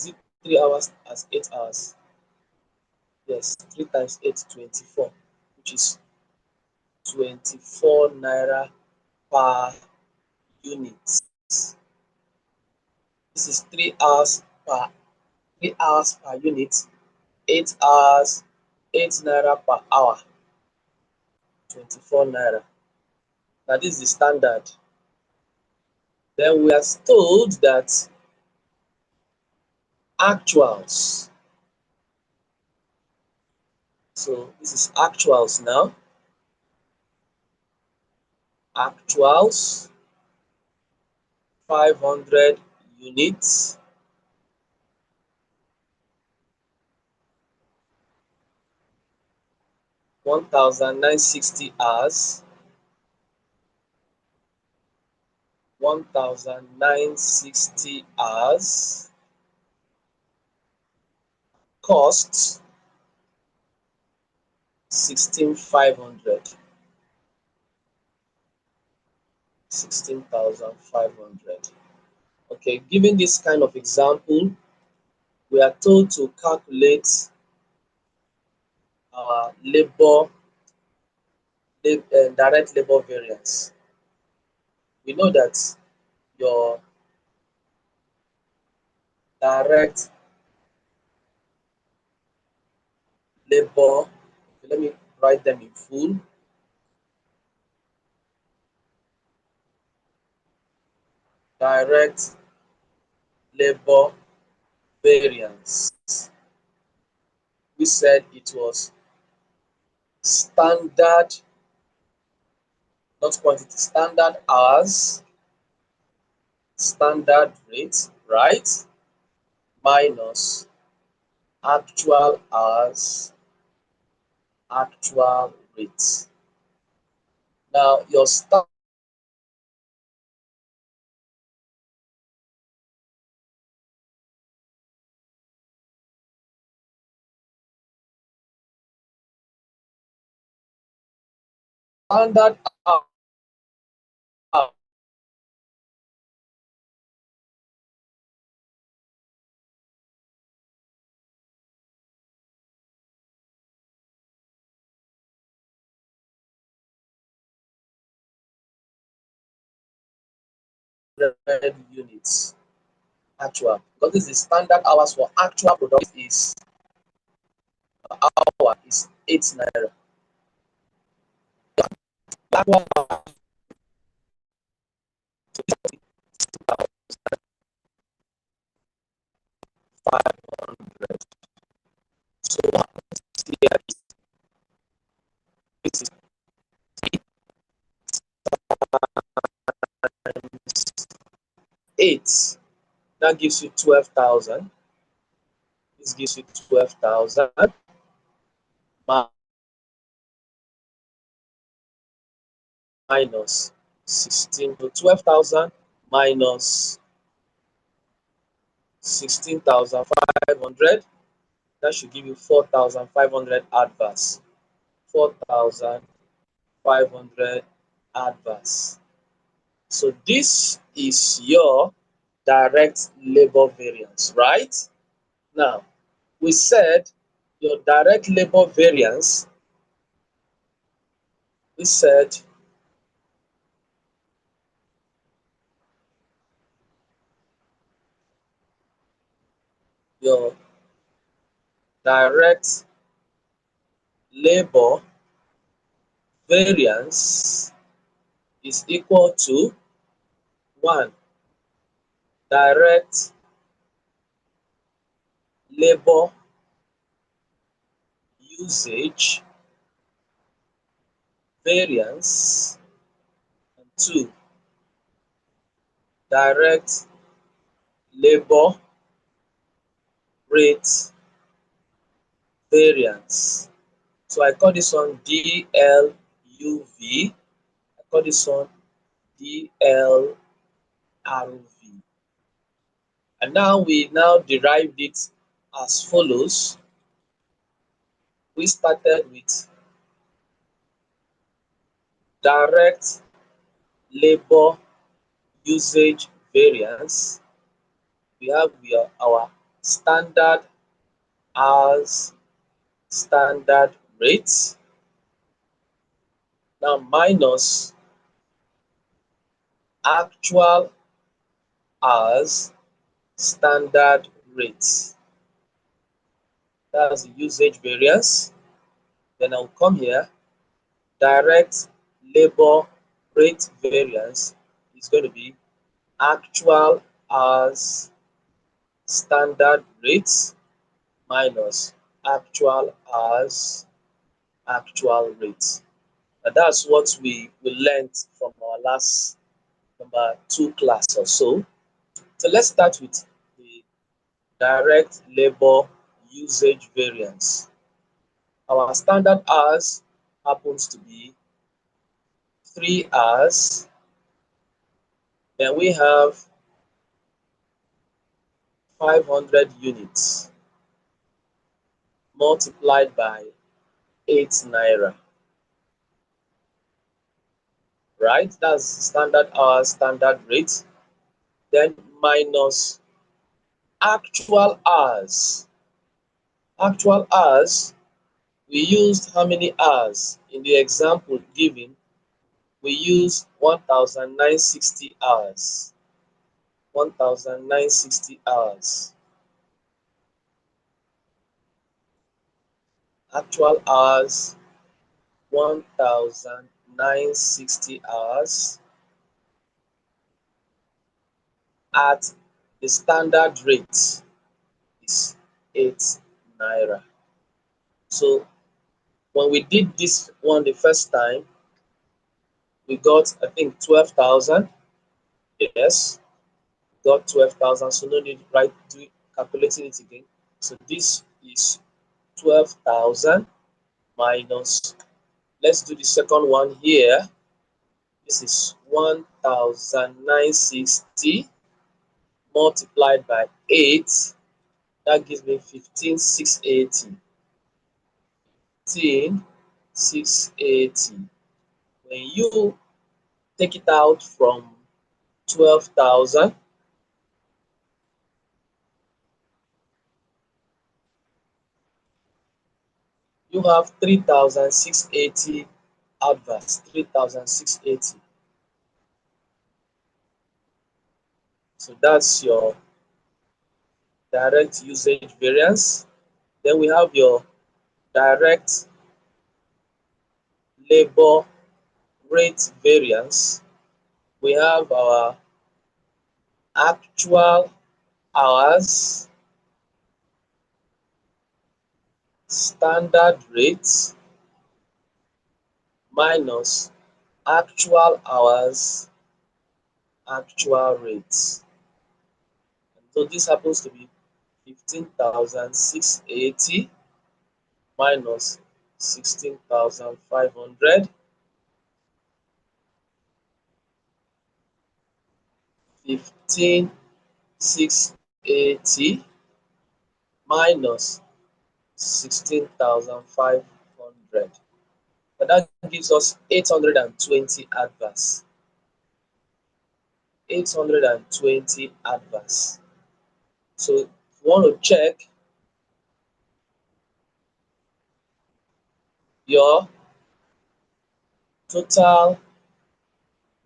it 3 hours as 8 hours? Yes, 3 times 8, 24, which is 24 naira per unit. This is 3 hours per unit, 8 hours, 8 naira per hour, 24 naira. Now this is the standard. Then we are told that actuals. So this is actuals now. Actuals 500 units, 1960 hours, 1960 hours, cost 16,500, 16,500. Okay, given this kind of example, we are told to calculate our direct labor variance. We know that your direct labor, let me write them in full. Direct labor variance. We said it was standard, not quantity, standard hours, standard rate, right? Minus actual hours, actual rate. Now, your standard hours units actual, because this is standard hours for actual production is hour is 8 naira. Actual hour, so what here is 8. That gives you 12,000. This gives you 12,000 minus 16. So 12,000 minus 16,500. That should give you 4,500 adverse. 4,500 adverse. So this is your direct labor variance, right? Now, we said your direct labor variance, we said your direct labor variance is equal to 1 direct labor usage variance and 2 direct labor rate variance. So I call this one DLUV. I call this one DLRV. And now we now derived it as follows. We started with direct labor usage variance. We have our standard hours, standard rates. Now minus actual hours, standard rates. That's the usage variance. Then I'll come here. Direct labor rate variance is going to be actual hours, standard rates minus actual hours, actual rates. And that's what we learned from our last number 2 class or so. So let's start with the direct labor usage variance. Our standard hours happens to be 3 hours. Then we have 500 units multiplied by 8 naira, right? That's standard hours, standard rate. Then minus actual hours. Actual hours, we used how many hours? In the example given, we used 1960 hours. 1960 hours. Actual hours, 1960 hours at the standard rate is 8 naira. So when we did this one the first time, we got, I think, 12,000. Yes, got 12,000. So no need right to calculating it again. So this is 12,000 minus, let's do the second one here. This is 1960 multiplied by 8. That gives me 15,680. 15,680. When you take it out from 12,000, you have 3,680 adverse. 3,680. So that's your direct usage variance. Then we have your direct labor rate variance. We have our actual hours, standard rates minus actual hours, actual rates. So this happens to be 15,680 minus 16,500. 15,680 minus 16,500. And that gives us 820 adverse. 820 adverse. So if you want to check your total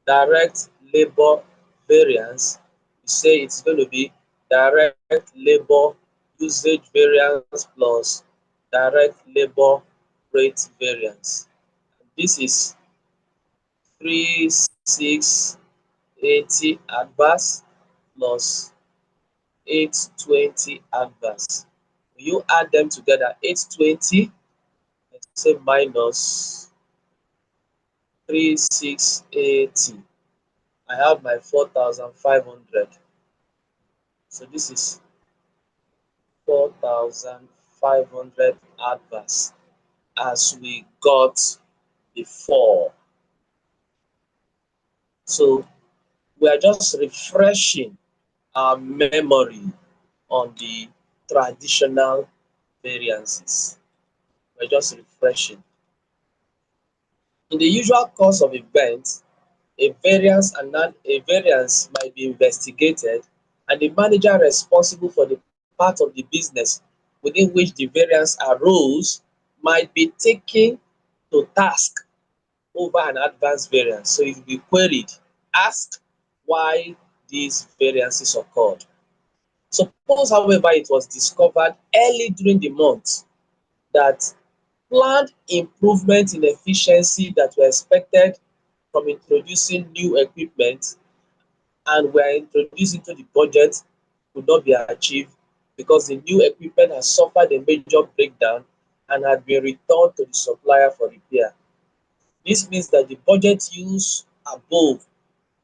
direct labor variance, you say it's going to be direct labor usage variance plus direct labor rate variance. This is 3,680 adverse plus 820 adverse. When you add them together, 820, let's say minus 3,680. I have my 4,500. So this is 4,500 adverse as we got before. So we are just refreshing our memory on the traditional variances. We're just refreshing. In the usual course of events, a variance might be investigated, and the manager responsible for the part of the business within which the variance arose might be taken to task over an advanced variance. So it will be queried, asked why these variances occurred. Suppose, however, it was discovered early during the month that planned improvements in efficiency that were expected from introducing new equipment and were introduced into the budget could not be achieved because the new equipment has suffered a major breakdown and had been returned to the supplier for repair. This means that the budget used above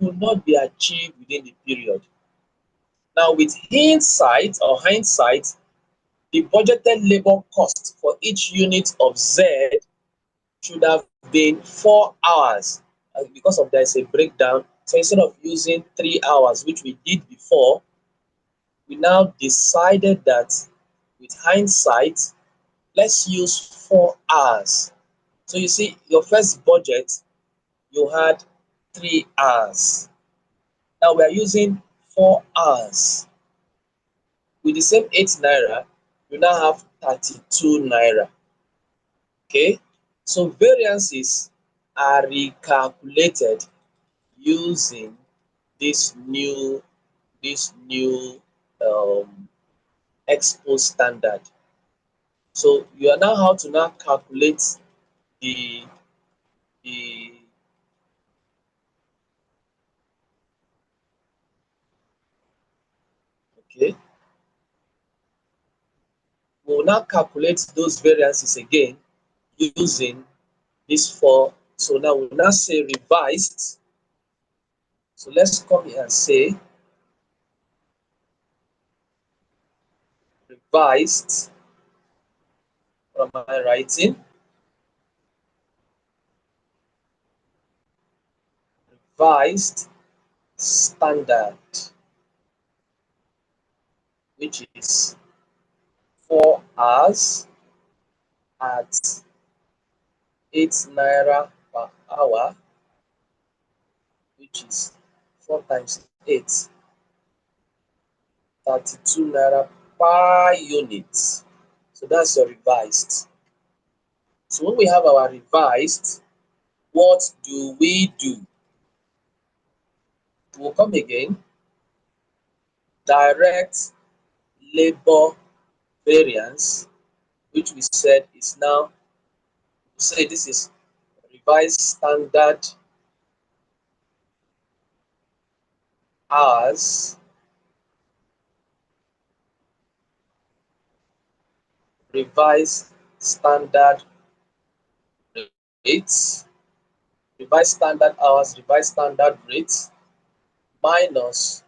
could not be achieved within the period. Now, with hindsight, the budgeted labor cost for each unit of Z should have been 4 hours. Because of there is a breakdown, so instead of using 3 hours, which we did before, we now decided that with hindsight, let's use 4 hours. So you see, your first budget, you had 3 hours. Now we are using 4 hours. With the same 8 naira, you now have 32 naira. Okay? So variances are recalculated using this new this new um, expo standard. So you are now how to now calculate the the okay. We will now calculate those variances again using this four. So now we'll now say revised. So let's come here and say revised. What am I writing? Revised standard, which is 4 hours at 8 naira per hour, which is 4 times 8, 32 naira per unit. So that's your revised. So when we have our revised, what do we do? We'll come again, direct labor variance, which we said is now, say this is revised standard hours, revised standard rates, revised standard hours, revised standard rates, minus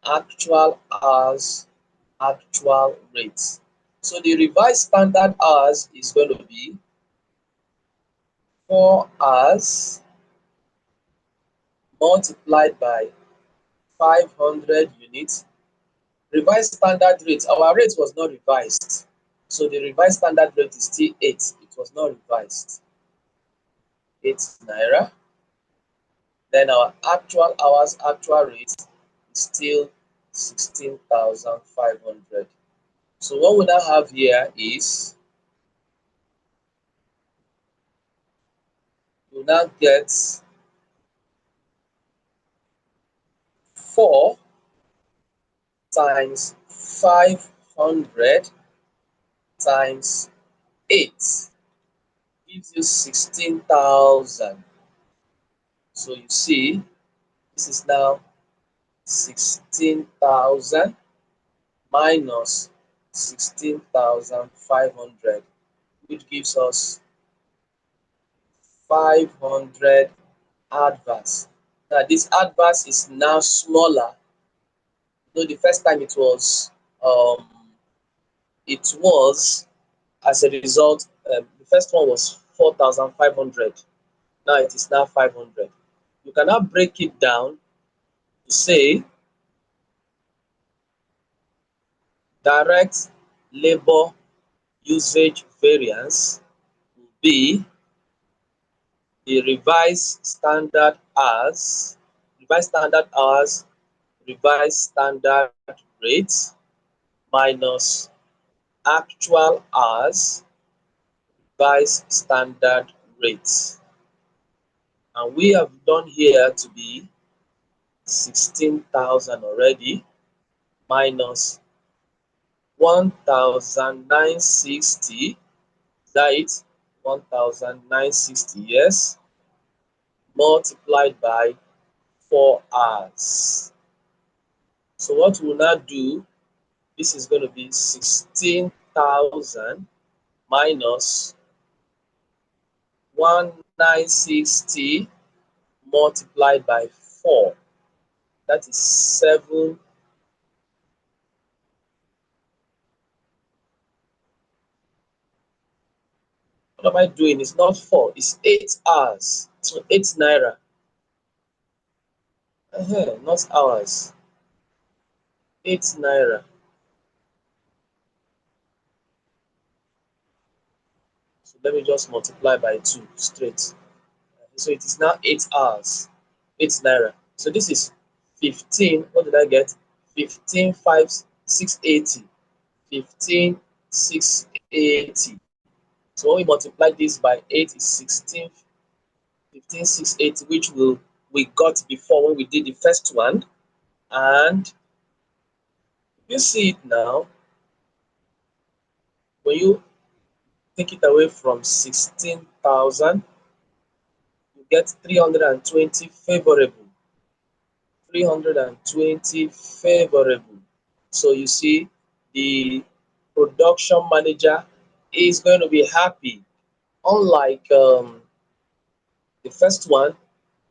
actual hours, actual rates. So the revised standard hours is going to be 4 hours multiplied by 500 units. Revised standard rate, our rate was not revised. So the revised standard rate is still 8. It was not revised. 8 naira. Then our actual hours, actual rate is still 16,500. So what we now have here is you now get 4 times 500 times 8 gives you 16,000. So you see, this is now 16,000 minus 16,500, which gives us 500 adverse. Now this adverse is now smaller. You know, the first time it was as a result, the first one was 4,500. Now it is now 500. You can now break it down to say direct labor usage variance will be the revised standard rate minus actual hours revised standard rate. And we have done here to be 16,000 already minus 1,960. Is that it? 1,960, yes, multiplied by 4 hours. So what we'll now do, this is going to be 16,000 minus 1,960 multiplied by 4. That is 7. What am I doing? It's not 4, it's 8 hours. 8 naira. Not hours. 8 naira. So let me just multiply by 2 straight. So it is now 8 hours. 8 naira. So this is 15. What did I get? 15,680. 15,680. So when we multiply this by 8 is 15,680, which we got before when we did the first one. And you see it now, when you take it away from 16,000, you get 320 favorable. 320 favorable. So you see, the production manager is going to be happy. Unlike the first one,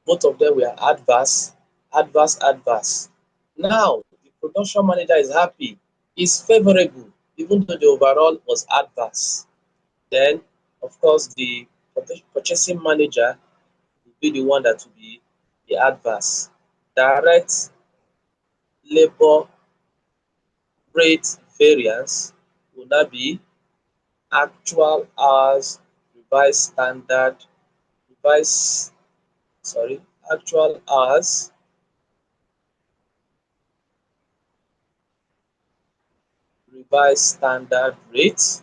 both of them were adverse, adverse, adverse. Now, the production manager is happy, is favorable, even though the overall was adverse. Then, of course, the purchasing manager will be the one that will be the adverse. Direct labor rate variance will now be actual hours revised standard revised sorry actual hours revised standard rate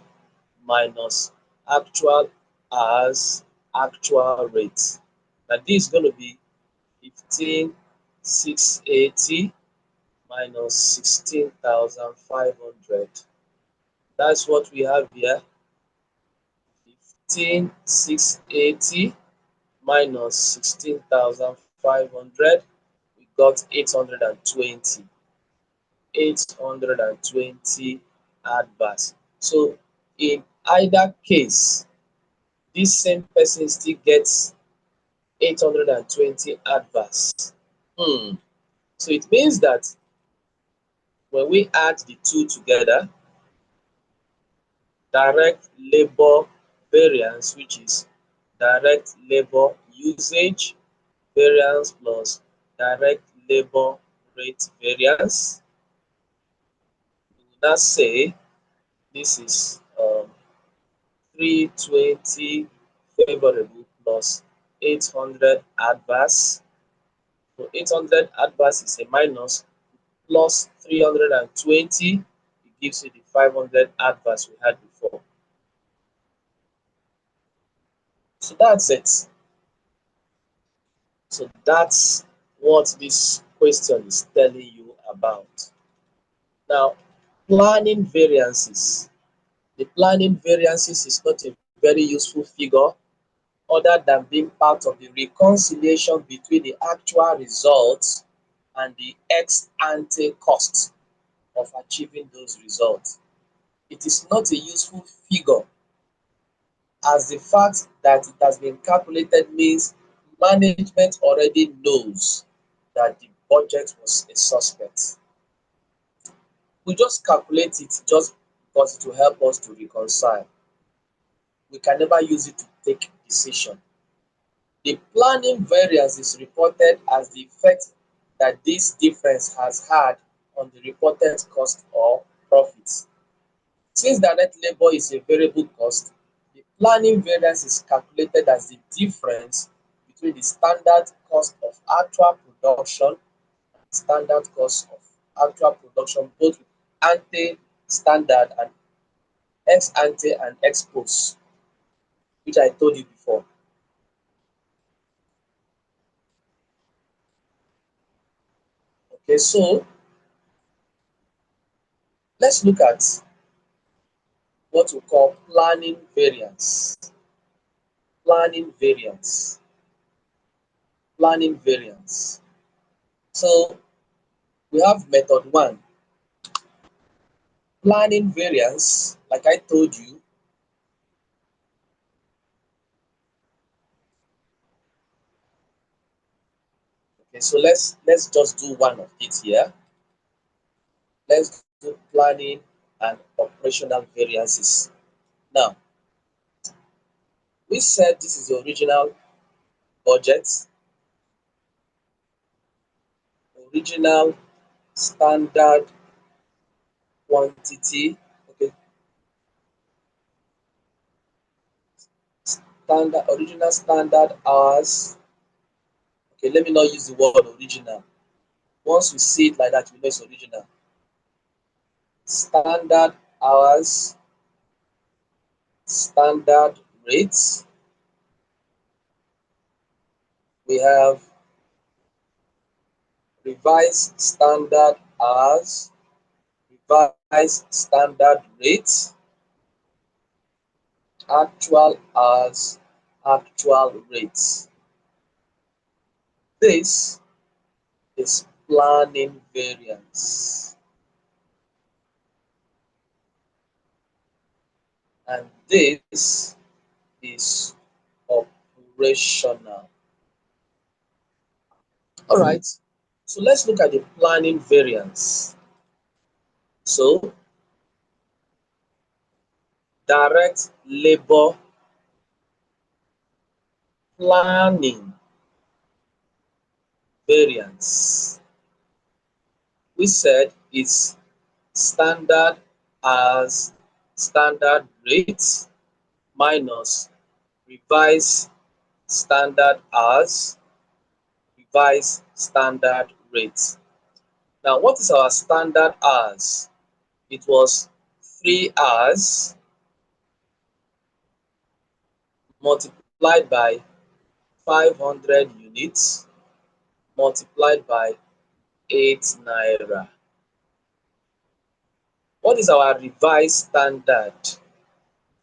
minus actual hours actual rate. Now this is going to be 15,680 minus 16,500. That's what we have here. 15,680 minus 16,500, we got 820. 820 adverts. So in either case, this same person still gets 820 adverts. So it means that when we add the two together, direct labor variance, which is direct labor usage variance plus direct labor rate variance, we will now say this is 320 favorable plus 800 adverse. So 800 adverse is a minus, plus 320, it gives you the 500 adverse we had before. So that's it. So that's what this question is telling you about. Now, planning variances. The planning variances is not a very useful figure other than being part of the reconciliation between the actual results and the ex ante cost of achieving those results. It is not a useful figure, as the fact that it has been calculated means management already knows that the budget was a suspect. We just calculate it just because it will help us to reconcile. We can never use it to take decision. The planning variance is reported as the effect that this difference has had on the reported cost or profit. Since direct labor is a variable cost, the planning variance is calculated as the difference between the standard cost of actual production and standard cost of actual production, both with ante standard and ex ante and ex post, which I told you before. Okay, so let's look at what we call planning variance. Planning variance. Planning variance. So we have method one. Planning variance, like I told you. Okay, so let's just do one of it here. Let's do planning and operational variances. Now, we said this is the original budget, original standard quantity, okay, standard original standard hours. Okay, let me not use the word original. Once you see it like that, you know it's original. Standard hours, standard rates. We have revised standard hours, revised standard rates, actual hours, actual rates. This is planning variance, and this is operational. All right, so let's look at the planning variance. So, direct labor planning variance. We said it's standard as standard rates minus revised standard as revised standard rates. Now, what is our standard as? It was 3 hours multiplied by 500 units multiplied by 8 naira. What is our revised standard?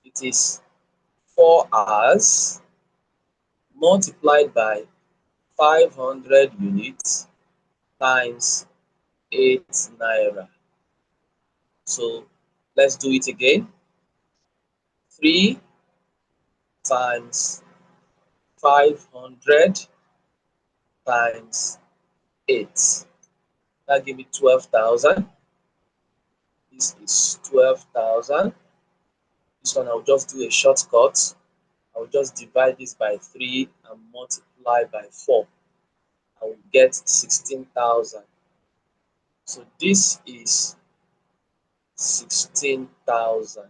It is 4 hours multiplied by 500 units times 8 naira. So let's do it again. 3 times 500 times 8. That give me 12,000. This is 12,000. This one I'll just do a shortcut. I'll just divide this by 3 and multiply by 4. I will get 16,000. So this is 16,000.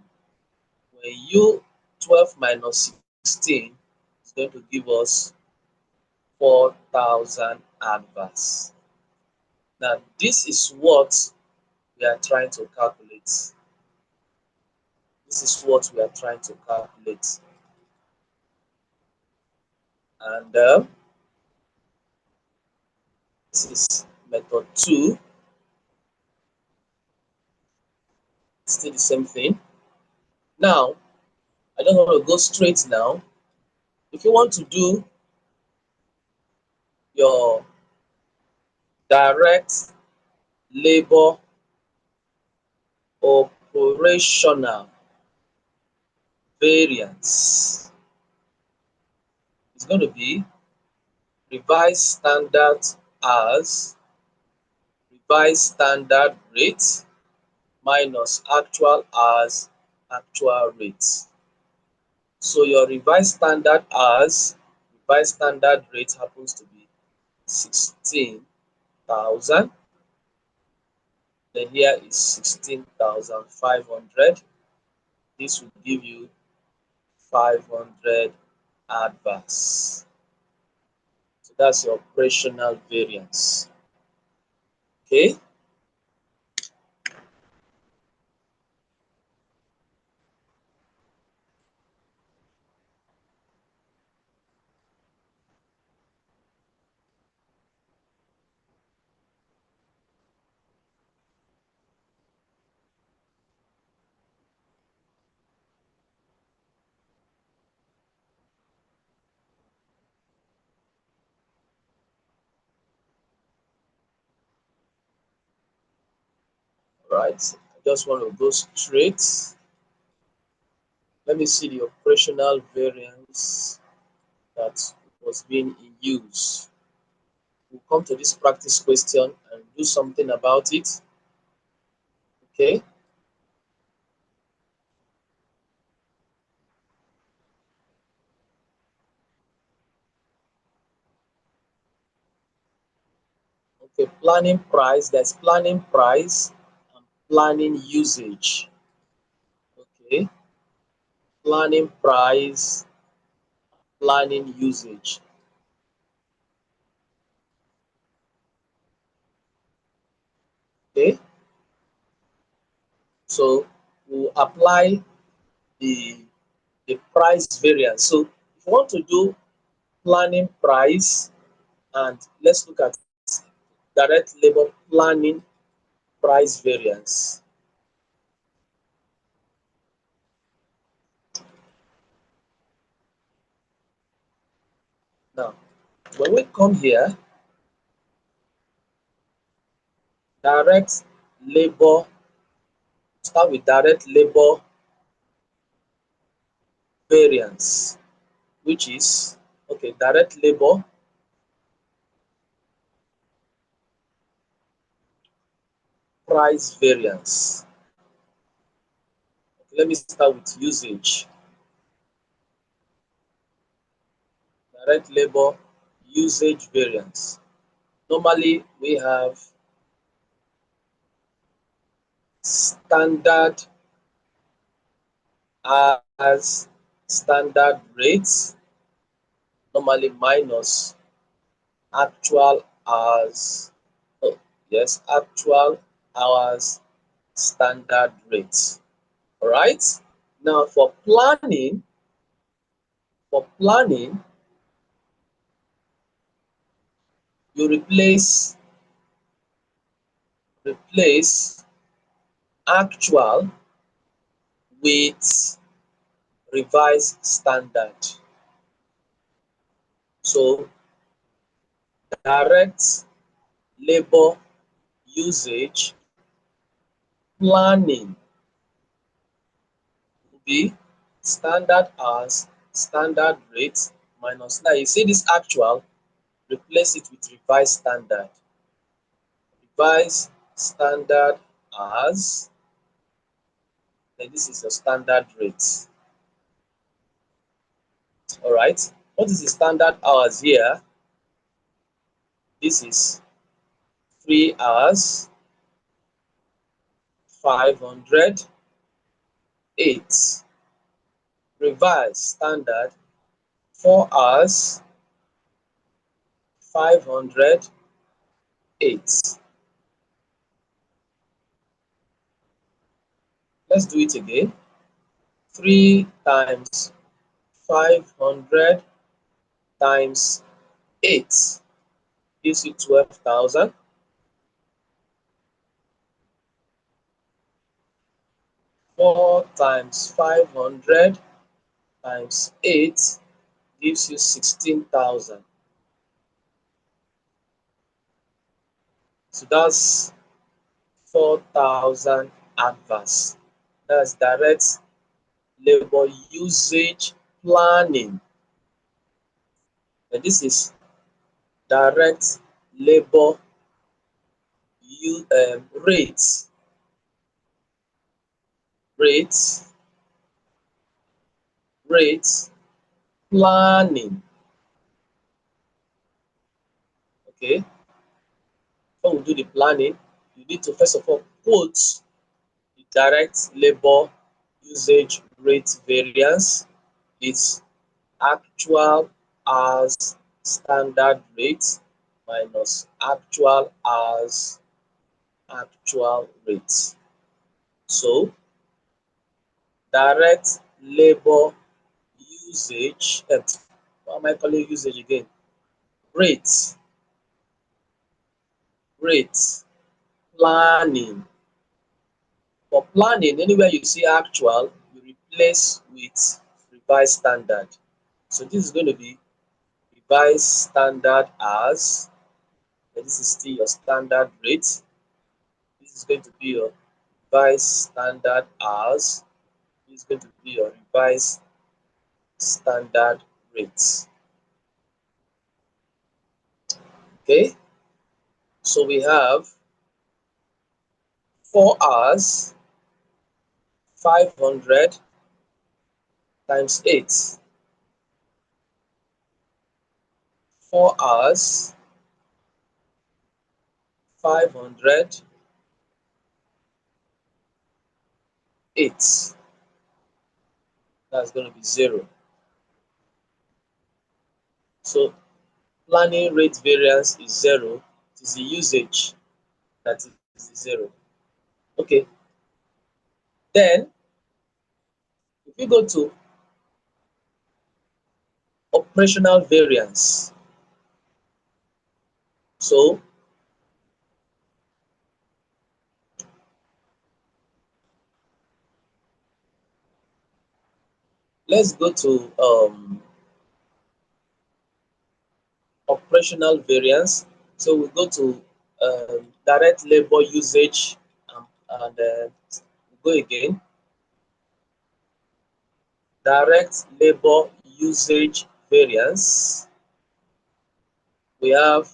When you 12 minus 16 is going to give us 4,000 adverse. Now this is what we are trying to calculate. This is what we are trying to calculate. And this is method 2. Still the same thing. Now, I just want to go straight now. If you want to do your direct labor operational variance, it's going to be revised standard as revised standard rate minus actual as actual rate. So your revised standard as revised standard rate happens to be 16,000. Then here is 16,500. This will give you 500 adverse. So that's your operational variance. Okay. Right. I just want to go straight. Let me see the operational variance that was being in use. We'll come to this practice question and do something about it. Okay. Okay. Planning price. There's planning price and planning usage. Okay. Planning price, planning usage. Okay. So we'll apply the price variance. So if you want to do planning price, and let's look at direct labor planning price variance. Now, when we come here, direct labor, start with direct labor variance, which is, okay, direct labor price variance. Okay, let me start with usage. Direct labor usage variance. Normally, we have standard as standard rates, normally minus actual hours. Oh, yes, actual hours standard rates. All right. Now for planning, you replace actual with revised standard. So direct labor usage planning will be standard hours, standard rate minus. Now you see this actual, replace it with revised standard. Revised standard hours, then this is your standard rate. All right. What is the standard hours here? This is 3 hours, 508. Revised standard, 4 hours, 508. Let's do it again. 3 times 500 times 8 gives you 12,000. 4 times 500 times 8 gives you 16,000. So that's 4,000 adverse. That's direct labor usage planning. And this is direct labor rates. Rates, rates planning. Okay. Before we do the planning, you need to first of all quote the direct labor usage rate variance. It's actual hours standard rate minus actual hours actual rate. So direct labor usage, what am I calling usage again? Rate, rate, planning. For planning, anywhere you see actual, you replace with revised standard. So this is going to be revised standard as, and this is still your standard rate. This is going to be your revised standard as, this is going to be your revised standard rate. Okay, so we have 4 hours 500 times 8. 4 hours 500 8. That's going to be 0. So planning rate variance is 0. It is the usage that is 0. Okay, then if you go to operational variance, so let's go to operational variance. So we go to direct labor usage, and go again. Direct labor usage variance. We have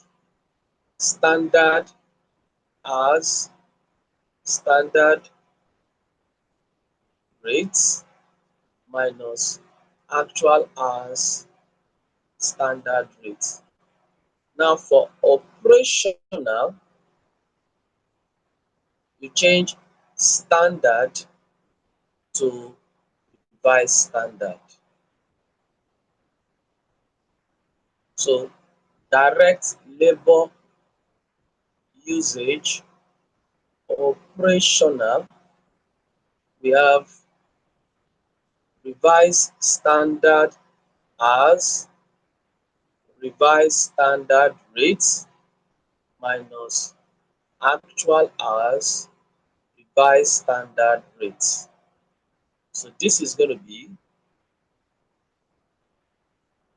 standard hours, standard rates minus actual hours, standard rate. Now for operational, you change standard to revised standard. So direct labor usage operational, we have revised standard as revised standard rates minus actual hours revised standard rates. So this is going to be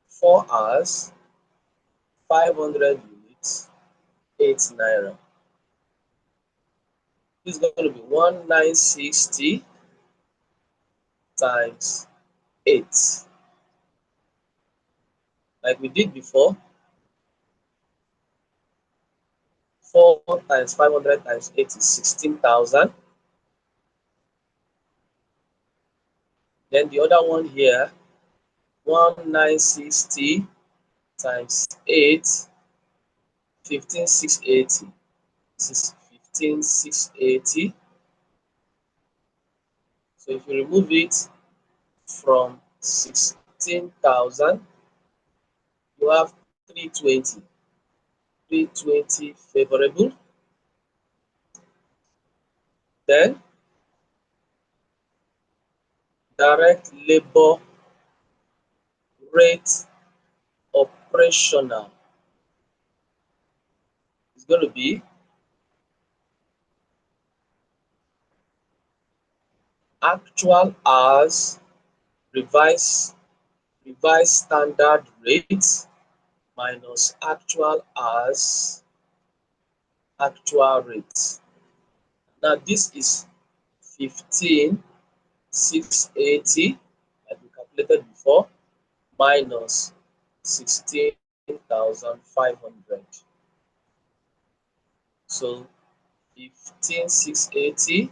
4 hours 500 units 8 naira. This is going to be 1960 times 8. Like we did before, 4 times 500 times 8 is 16,000. Then the other one here, 1960 times 8, 15,680. This is 15,680. So if you remove it from 16,000, you have 320. 320 favorable. Then direct labor rate operational is going to be actual hours revised standard rate minus actual hours actual rate. Now this is 15,680 like we calculated before minus 16,500. So 15,680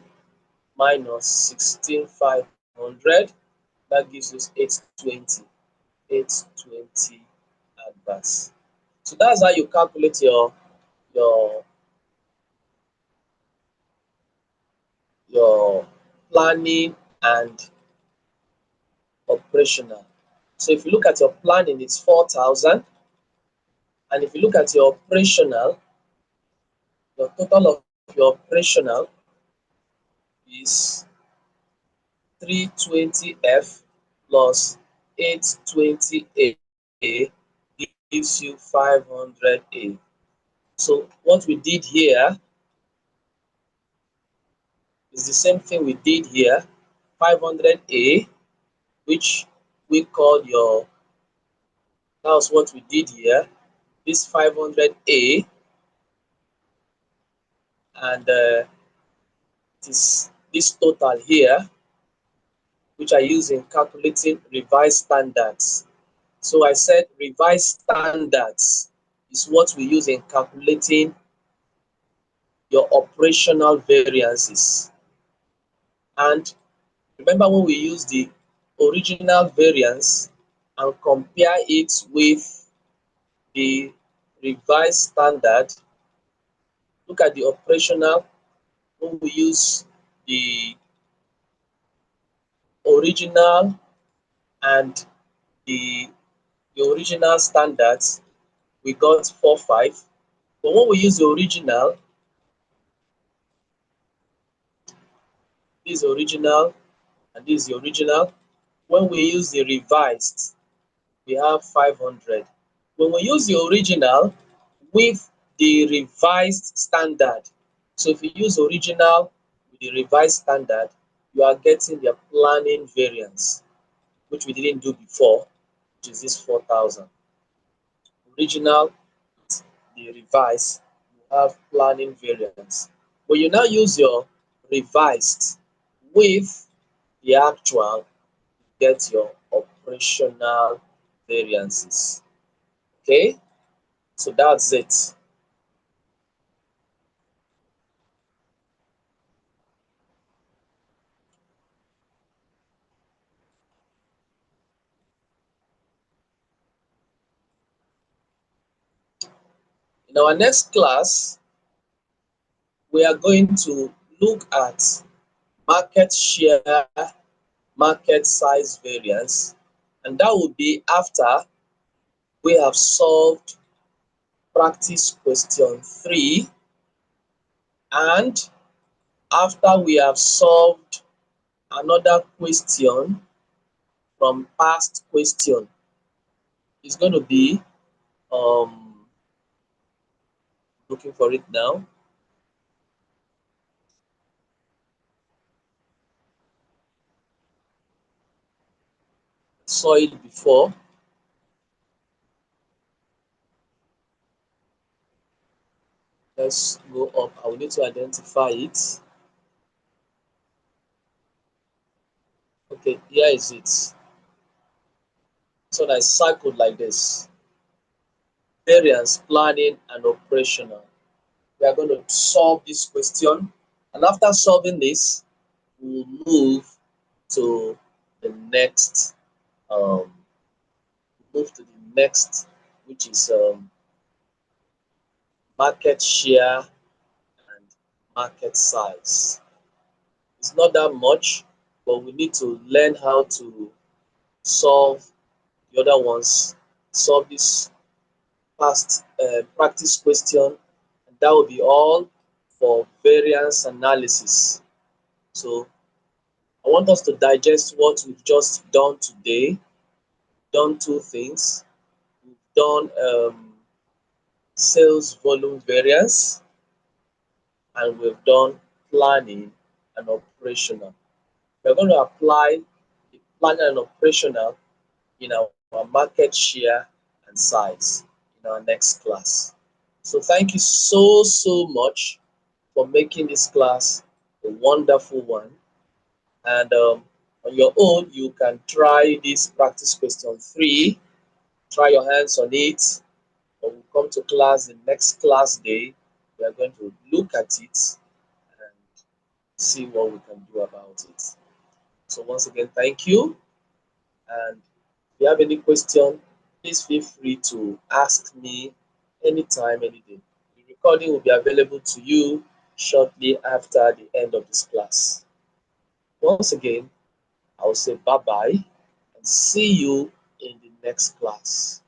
minus 16,500, that gives us 820. 820 adverse. So that's how you calculate your your planning and operational. So if you look at your planning, it's 4,000. And if you look at your operational, the total of your operational is 320F plus 820A gives you 500A. So what we did here is the same thing we did here, 500A, which we call your, that was what we did here, this 500A, and it is this total here, which I use in calculating revised standards. So I said revised standards is what we use in calculating your operational variances. And remember when we use the original variance and compare it with the revised standard, look at the operational when we use the original and the, the original standards, we got 4.5. But when we use the original, this is original and this is the original. When we use the revised, we have 500. When we use the original with the revised standard, so if you use original with the revised standard, you are getting the planning variance, which we didn't do before, which is this 4,000. Original, the revised, you have planning variance. When you now use your revised with the actual, you get your operational variances. Okay, so that's it. In our next class, we are going to look at market share, market size variance, and that will be after we have solved practice question 3 and after we have solved another question from past question. It's going to be looking for it now. Saw it before. Let's go up. I will need to identify it. Okay, here is it. So I circled like this. Variance, planning, and operational. We are going to solve this question. And after solving this, we'll move to the next um, which is market share and market size. It's not that much, but we need to learn how to solve the other ones, solve this past practice question, and that will be all for variance analysis. So I want us to digest what we've just done today. Done two things. We've done sales volume variance, and we've done planning and operational. We're going to apply the planning and operational in our market share and size in our next class. So thank you so much for making this class a wonderful one. And on your own, you can try this practice question 3. Try your hands on it. When we come to class the next class day, we are going to look at it and see what we can do about it. So once again, thank you. And if you have any question, please feel free to ask me anytime, any day. The recording will be available to you shortly after the end of this class. Once again, I will say bye bye and see you in the next class.